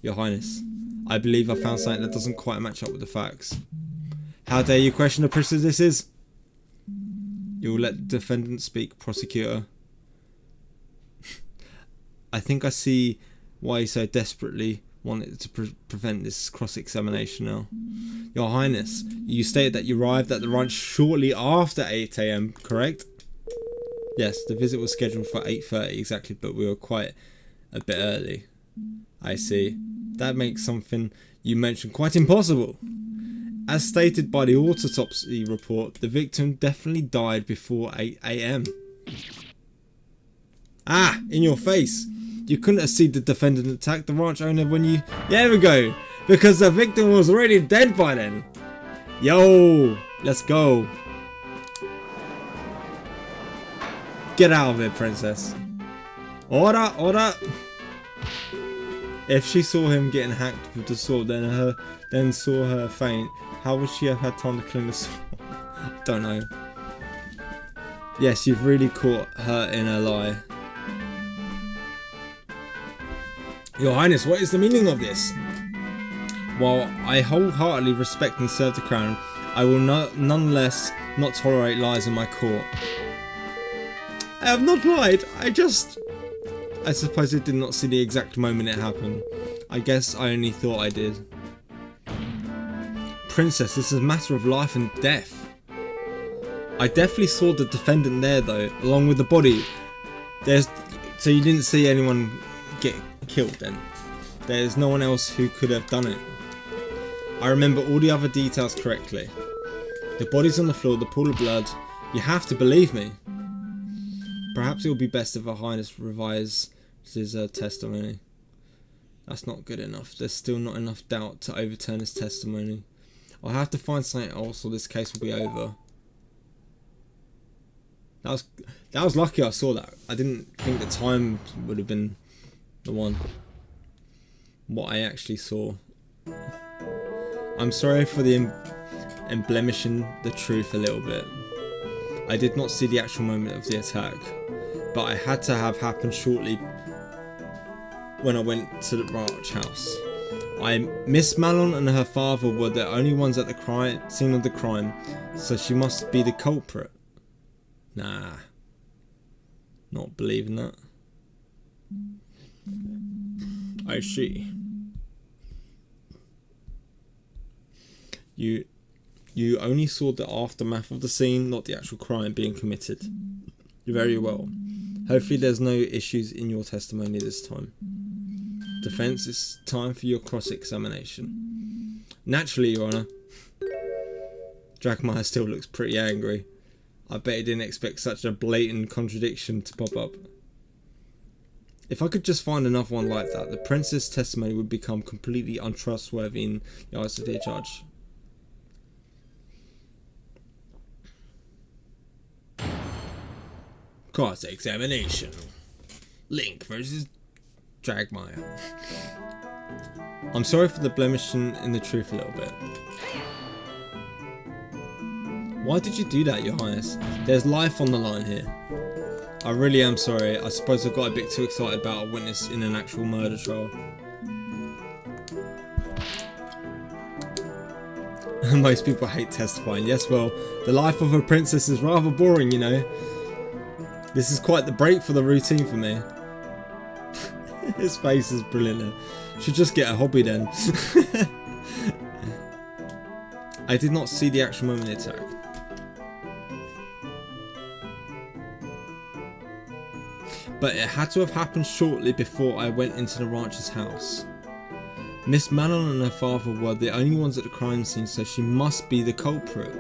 Your Highness, I believe I found something that doesn't quite match up with the facts. How dare you question the prejudices? You will let the defendant speak, prosecutor. I think I see why you so desperately wanted to prevent this cross-examination now. Your Highness, you stated that you arrived at the ranch shortly after 8 AM, correct? Yes, the visit was scheduled for 8:30 exactly, but we were quite a bit early. I see. That makes something you mentioned quite impossible. As stated by the autopsy report, the victim definitely died before 8 AM. Ah, in your face. You couldn't have seen the defendant attack the ranch owner when you... There we go. Because the victim was already dead by then. Yo, let's go. Get out of here, princess. Order, order. If she saw him getting hacked with the sword, then saw her faint, how would she have had time to clean the sword? Don't know. Yes, you've really caught her in a lie. Your Highness, what is the meaning of this? While I wholeheartedly respect and serve the crown, I will nonetheless not tolerate lies in my court. I have not lied, I suppose I did not see the exact moment it happened. I guess I only thought I did. Princess, this is a matter of life and death. I definitely saw the defendant there though, along with the body. So you didn't see anyone get killed then? There's no one else who could have done it. I remember all the other details correctly. The body's on the floor, the pool of blood. You have to believe me. Perhaps it would be best if Her Highness revises his testimony. That's not good enough. There's still not enough doubt to overturn his testimony. I'll have to find something else or this case will be over. That was lucky I saw that. I didn't think the time would have been the one. What I actually saw. I'm sorry for the and blemishing the truth a little bit. I did not see the actual moment of the attack, but it had to have happened shortly when I went to the ranch house. Miss Malon and her father were the only ones at the scene of the crime, so she must be the culprit. Nah, not believing that. I see. You only saw the aftermath of the scene, not the actual crime being committed. Very well. Hopefully there's no issues in your testimony this time. Defense, it's time for your cross-examination. Naturally, Your Honour. Dragmire still looks pretty angry. I bet he didn't expect such a blatant contradiction to pop up. If I could just find another one like that, the princess' testimony would become completely untrustworthy in the eyes of the judge. Cross-examination. Link versus Dragmire. I'm sorry for the blemishing in the truth a little bit. Why did you do that, Your Highness? There's life on the line here. I really am sorry. I suppose I got a bit too excited about a witness in an actual murder trial. Most people hate testifying. Yes, well, the life of a princess is rather boring, you know. This is quite the break for the routine for me. His face is brilliant there. Should just get a hobby then. I did not see the actual moment of the attack. But it had to have happened shortly before I went into the rancher's house. Miss Manon and her father were the only ones at the crime scene, so she must be the culprit.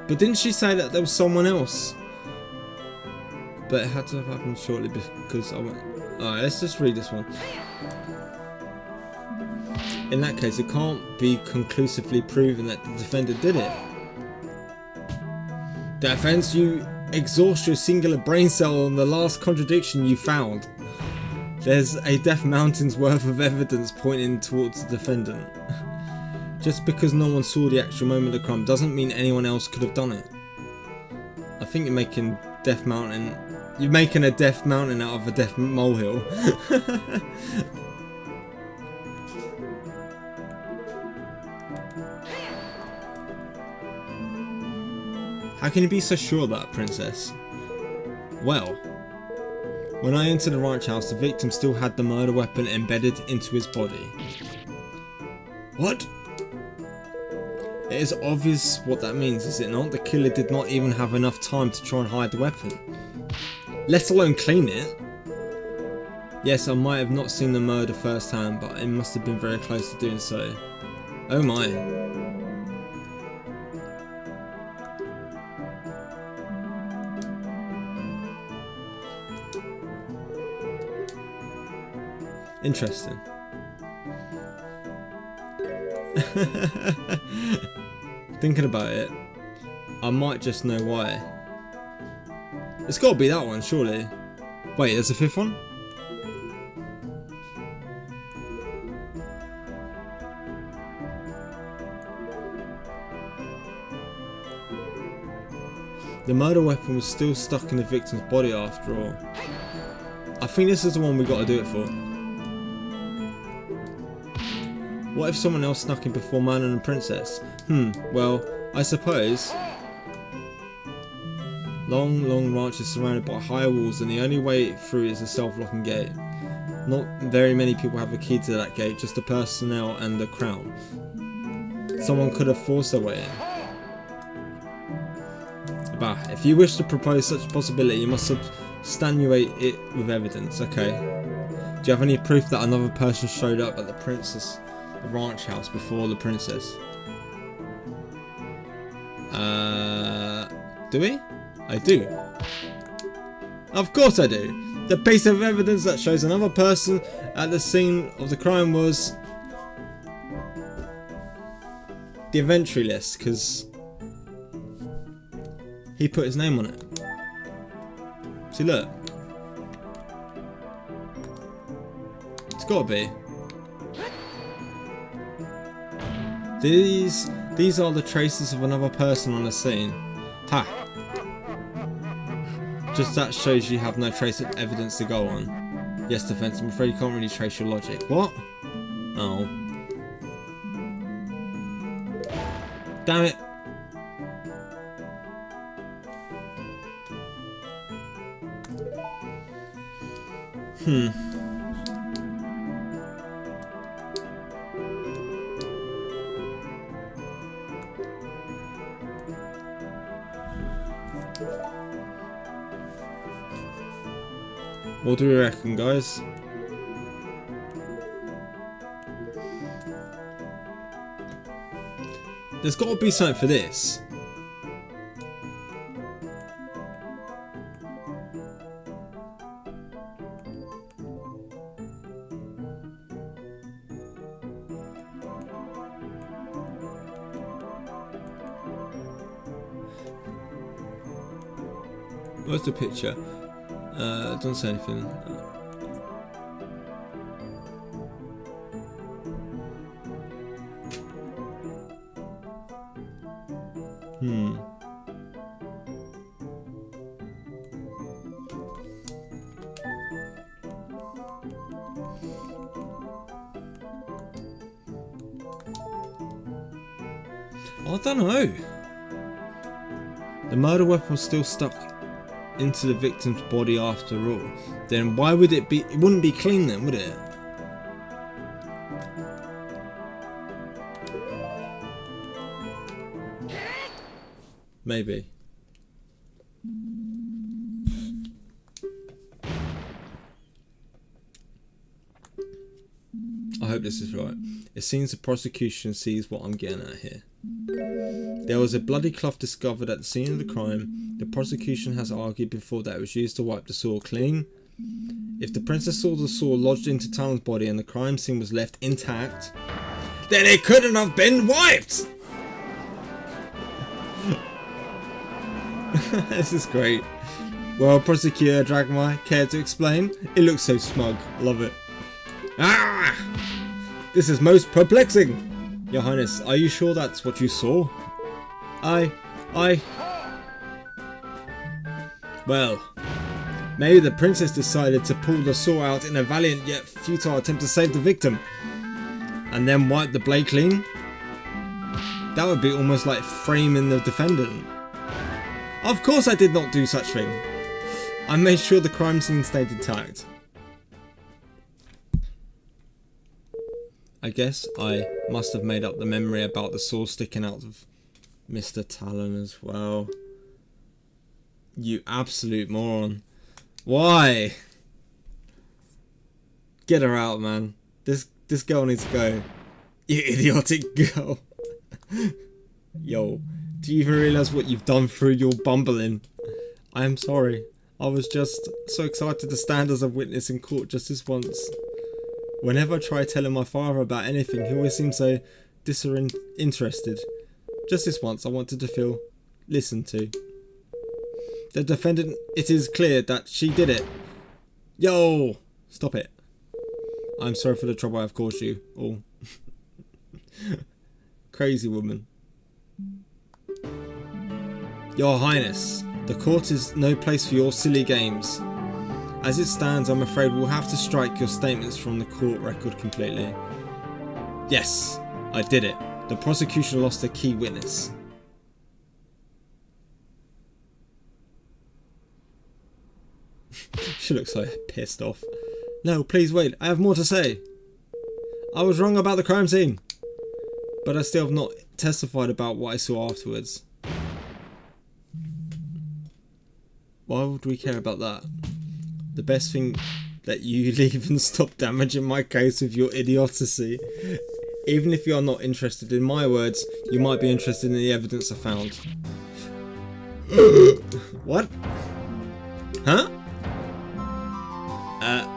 But didn't she say that there was someone else? But it had to have happened shortly because I went... Alright, let's just read this one. In that case, it can't be conclusively proven that the defendant did it. Defense, you exhaust your singular brain cell on the last contradiction you found. There's a Death Mountain's worth of evidence pointing towards the defendant. Just because no one saw the actual moment of the crime doesn't mean anyone else could have done it. I think you're making Death Mountain... You're making a Death Mountain out of a Death Molehill. How can you be so sure of that, Princess? Well, when I entered the ranch house, the victim still had the murder weapon embedded into his body. What? It is obvious what that means, is it not? The killer did not even have enough time to try and hide the weapon, let alone clean it. Yes, I might have not seen the murder firsthand, but it must have been very close to doing so. Oh my. Interesting. Thinking about it, I might just know why. It's got to be that one, surely. Wait, there's a fifth one? The murder weapon was still stuck in the victim's body after all. I think this is the one we got to do it for. What if someone else snuck in before Man and the Princess? Well, I suppose. Long ranch is surrounded by high walls and the only way through is a self-locking gate. Not very many people have a key to that gate, just the personnel and the crown. Someone could have forced their way in. Bah, if you wish to propose such a possibility, you must substantiate it with evidence. Okay. Do you have any proof that another person showed up at the ranch house before the princess? Do we? I do. Of course I do. The piece of evidence that shows another person at the scene of the crime was the inventory list, because he put his name on it. See, look. It's gotta be. These These are the traces of another person on the scene. Ha! Just that shows you have no trace of evidence to go on. Yes, defense, I'm afraid you can't really trace your logic. What? Oh. Damn it! What do we reckon, guys? There's got to be something for this. Where's the picture? Don't say anything. I don't know. The murder weapon was still stuck into the victim's body after all. Then why would it be? It wouldn't be clean then, would it? Maybe. I hope this is right. It seems the prosecution sees what I'm getting at here. There was a bloody cloth discovered at the scene of the crime. The prosecution has argued before that it was used to wipe the sore clean. If the princess saw the sore lodged into Talon's body and the crime scene was left intact, then it couldn't have been wiped! This is great. Well, prosecutor Dragmai, care to explain? It looks so smug. Love it. Ah! This is most perplexing! Your Highness, are you sure that's what you saw? Well, maybe the princess decided to pull the saw out in a valiant yet futile attempt to save the victim, and then wipe the blade clean? That would be almost like framing the defendant. Of course I did not do such thing. I made sure the crime scene stayed intact. I guess I must have made up the memory about the saw sticking out of Mr. Talon as well. You absolute moron. Why? Get her out, man. This girl needs to go. You idiotic girl. Yo, do you even realise what you've done through your bumbling? I am sorry. I was just so excited to stand as a witness in court just this once. Whenever I try telling my father about anything, he always seems so disinterested. Just this once, I wanted to feel listened to. The defendant, it is clear that she did it. Yo! Stop it. I'm sorry for the trouble I've caused you all. Crazy woman. Your Highness, the court is no place for your silly games. As it stands, I'm afraid we'll have to strike your statements from the court record completely. Yes, I did it. The prosecution lost a key witness. She looks so pissed off. No, please wait. I have more to say. I was wrong about the crime scene, but I still have not testified about what I saw afterwards. Why would we care about that? The best thing that you leave and stop damaging my case with your idiocy. Even if you are not interested in my words, you might be interested in the evidence I found. What? Huh?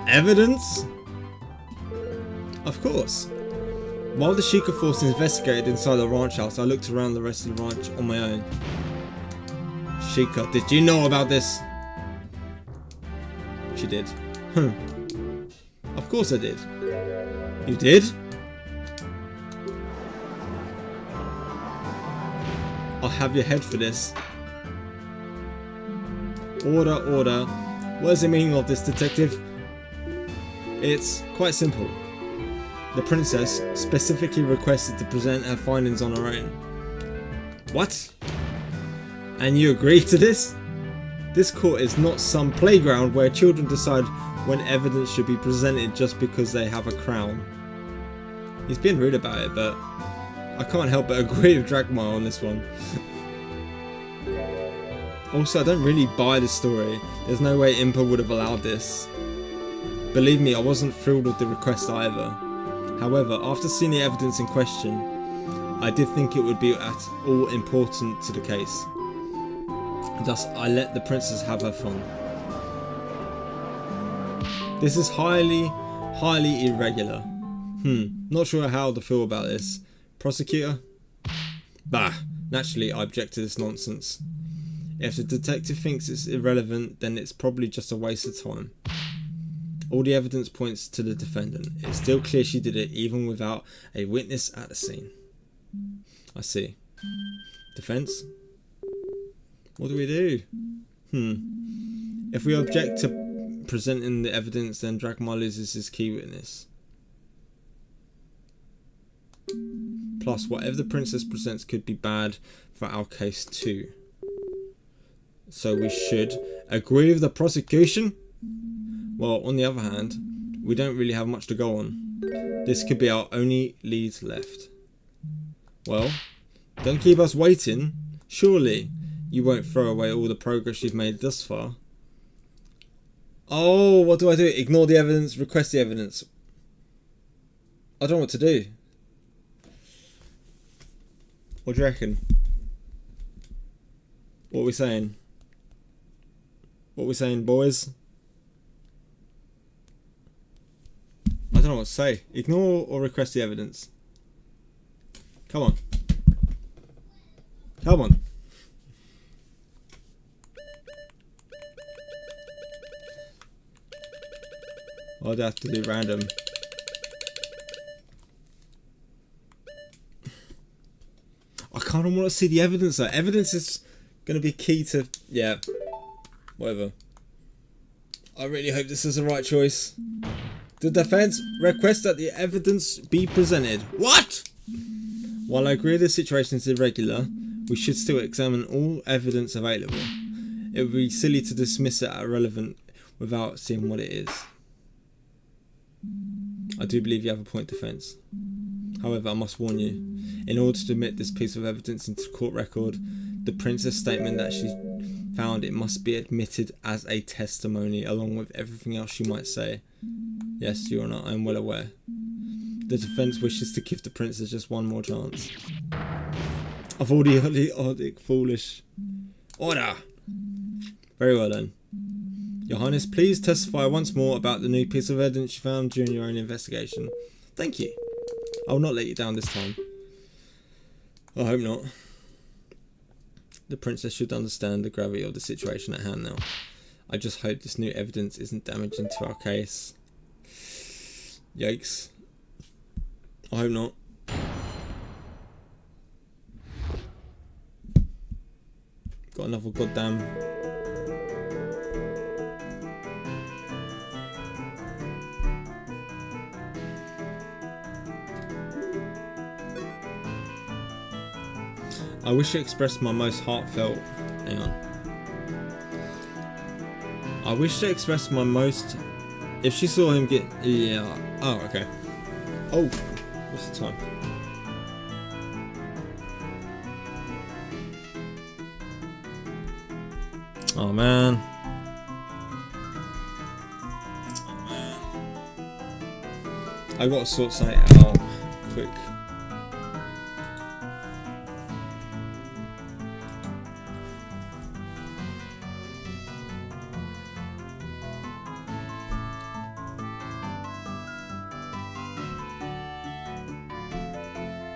Evidence? Of course. While the Sheikah force investigated inside the ranch house, I looked around the rest of the ranch on my own. Sheikah, did you know about this? She did. Of course I did. You did? I'll have your head for this. Order, order. What is the meaning of this, detective? It's quite simple. The princess specifically requested to present her findings on her own. What? And you agreed to this? This court is not some playground where children decide when evidence should be presented just because they have a crown. He's being rude about it, but I can't help but agree with Dragmar on this one. Also, I don't really buy the story. There's no way Impa would have allowed this. Believe me, I wasn't thrilled with the request either. However, after seeing the evidence in question, I did think it would be at all important to the case. Thus, I let the princess have her fun. This is highly irregular. Not sure how to feel about this. Prosecutor? Bah, naturally I object to this nonsense. If the detective thinks it's irrelevant, then it's probably just a waste of time. All the evidence points to the defendant. It's still clear she did it even without a witness at the scene. I see. Defense? What do we do? If we object to presenting the evidence, then Dragmar loses his key witness. Plus, whatever the princess presents could be bad for our case too. So we should agree with the prosecution? Well, on the other hand, we don't really have much to go on. This could be our only lead left. Well, don't keep us waiting. Surely you won't throw away all the progress you've made thus far. Oh, what do I do? Ignore the evidence, request the evidence. I don't know what to do. What do you reckon? What are we saying? What are we saying, boys? I don't know what to say. Ignore or request the evidence. Come on. Come on. I'd have to do random. I kind of want to see the evidence though. Evidence is going to be key to... Yeah. Whatever. I really hope this is the right choice. The defense requests that the evidence be presented. What? While I agree the situation is irregular, we should still examine all evidence available. It would be silly to dismiss it as irrelevant without seeing what it is. I do believe you have a point, defense. However, I must warn you, in order to admit this piece of evidence into the court record, the princess statement that she found, it must be admitted as a testimony along with everything else she might say. Yes, Your Honour, I am well aware. The defence wishes to give the princess just one more chance. Of all the idiotic, foolish... Order! Very well then. Your Highness, please testify once more about the new piece of evidence you found during your own investigation. Thank you. I will not let you down this time. I hope not. The princess should understand the gravity of the situation at hand now. I just hope this new evidence isn't damaging to our case. Yikes. I hope not. Got another goddamn... I wish to express my most heartfelt... Hang on. I wish to express my most... If she saw him get... Yeah. Oh, okay. Oh, what's the time? Oh, man. I gotta sort something out quick.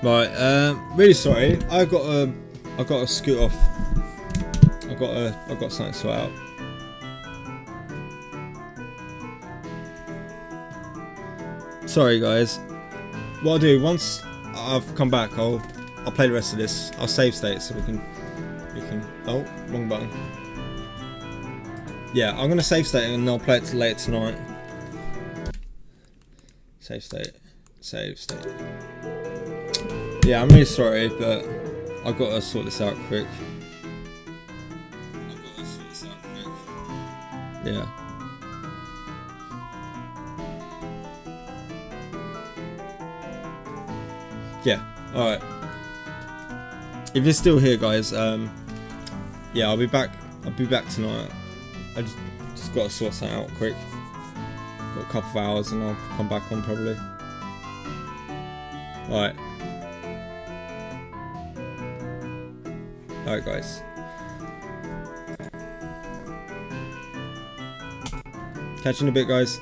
Right, really sorry. I got to scoot off. I got something to sort out. Sorry guys. What I'll do once I've come back, I'll play the rest of this. I'll save state so we can You can. Oh, wrong button. Yeah, I'm gonna save state and I'll play it later tonight. Save state. Save state. Yeah, I'm really sorry, but I've got to sort this out quick. Yeah. Yeah. All right. If you're still here, guys, yeah, I'll be back. I'll be back tonight. I just got to sort that out quick. Got a couple of hours, and I'll come back on probably. All right. All right, guys. Catch you in a bit, guys.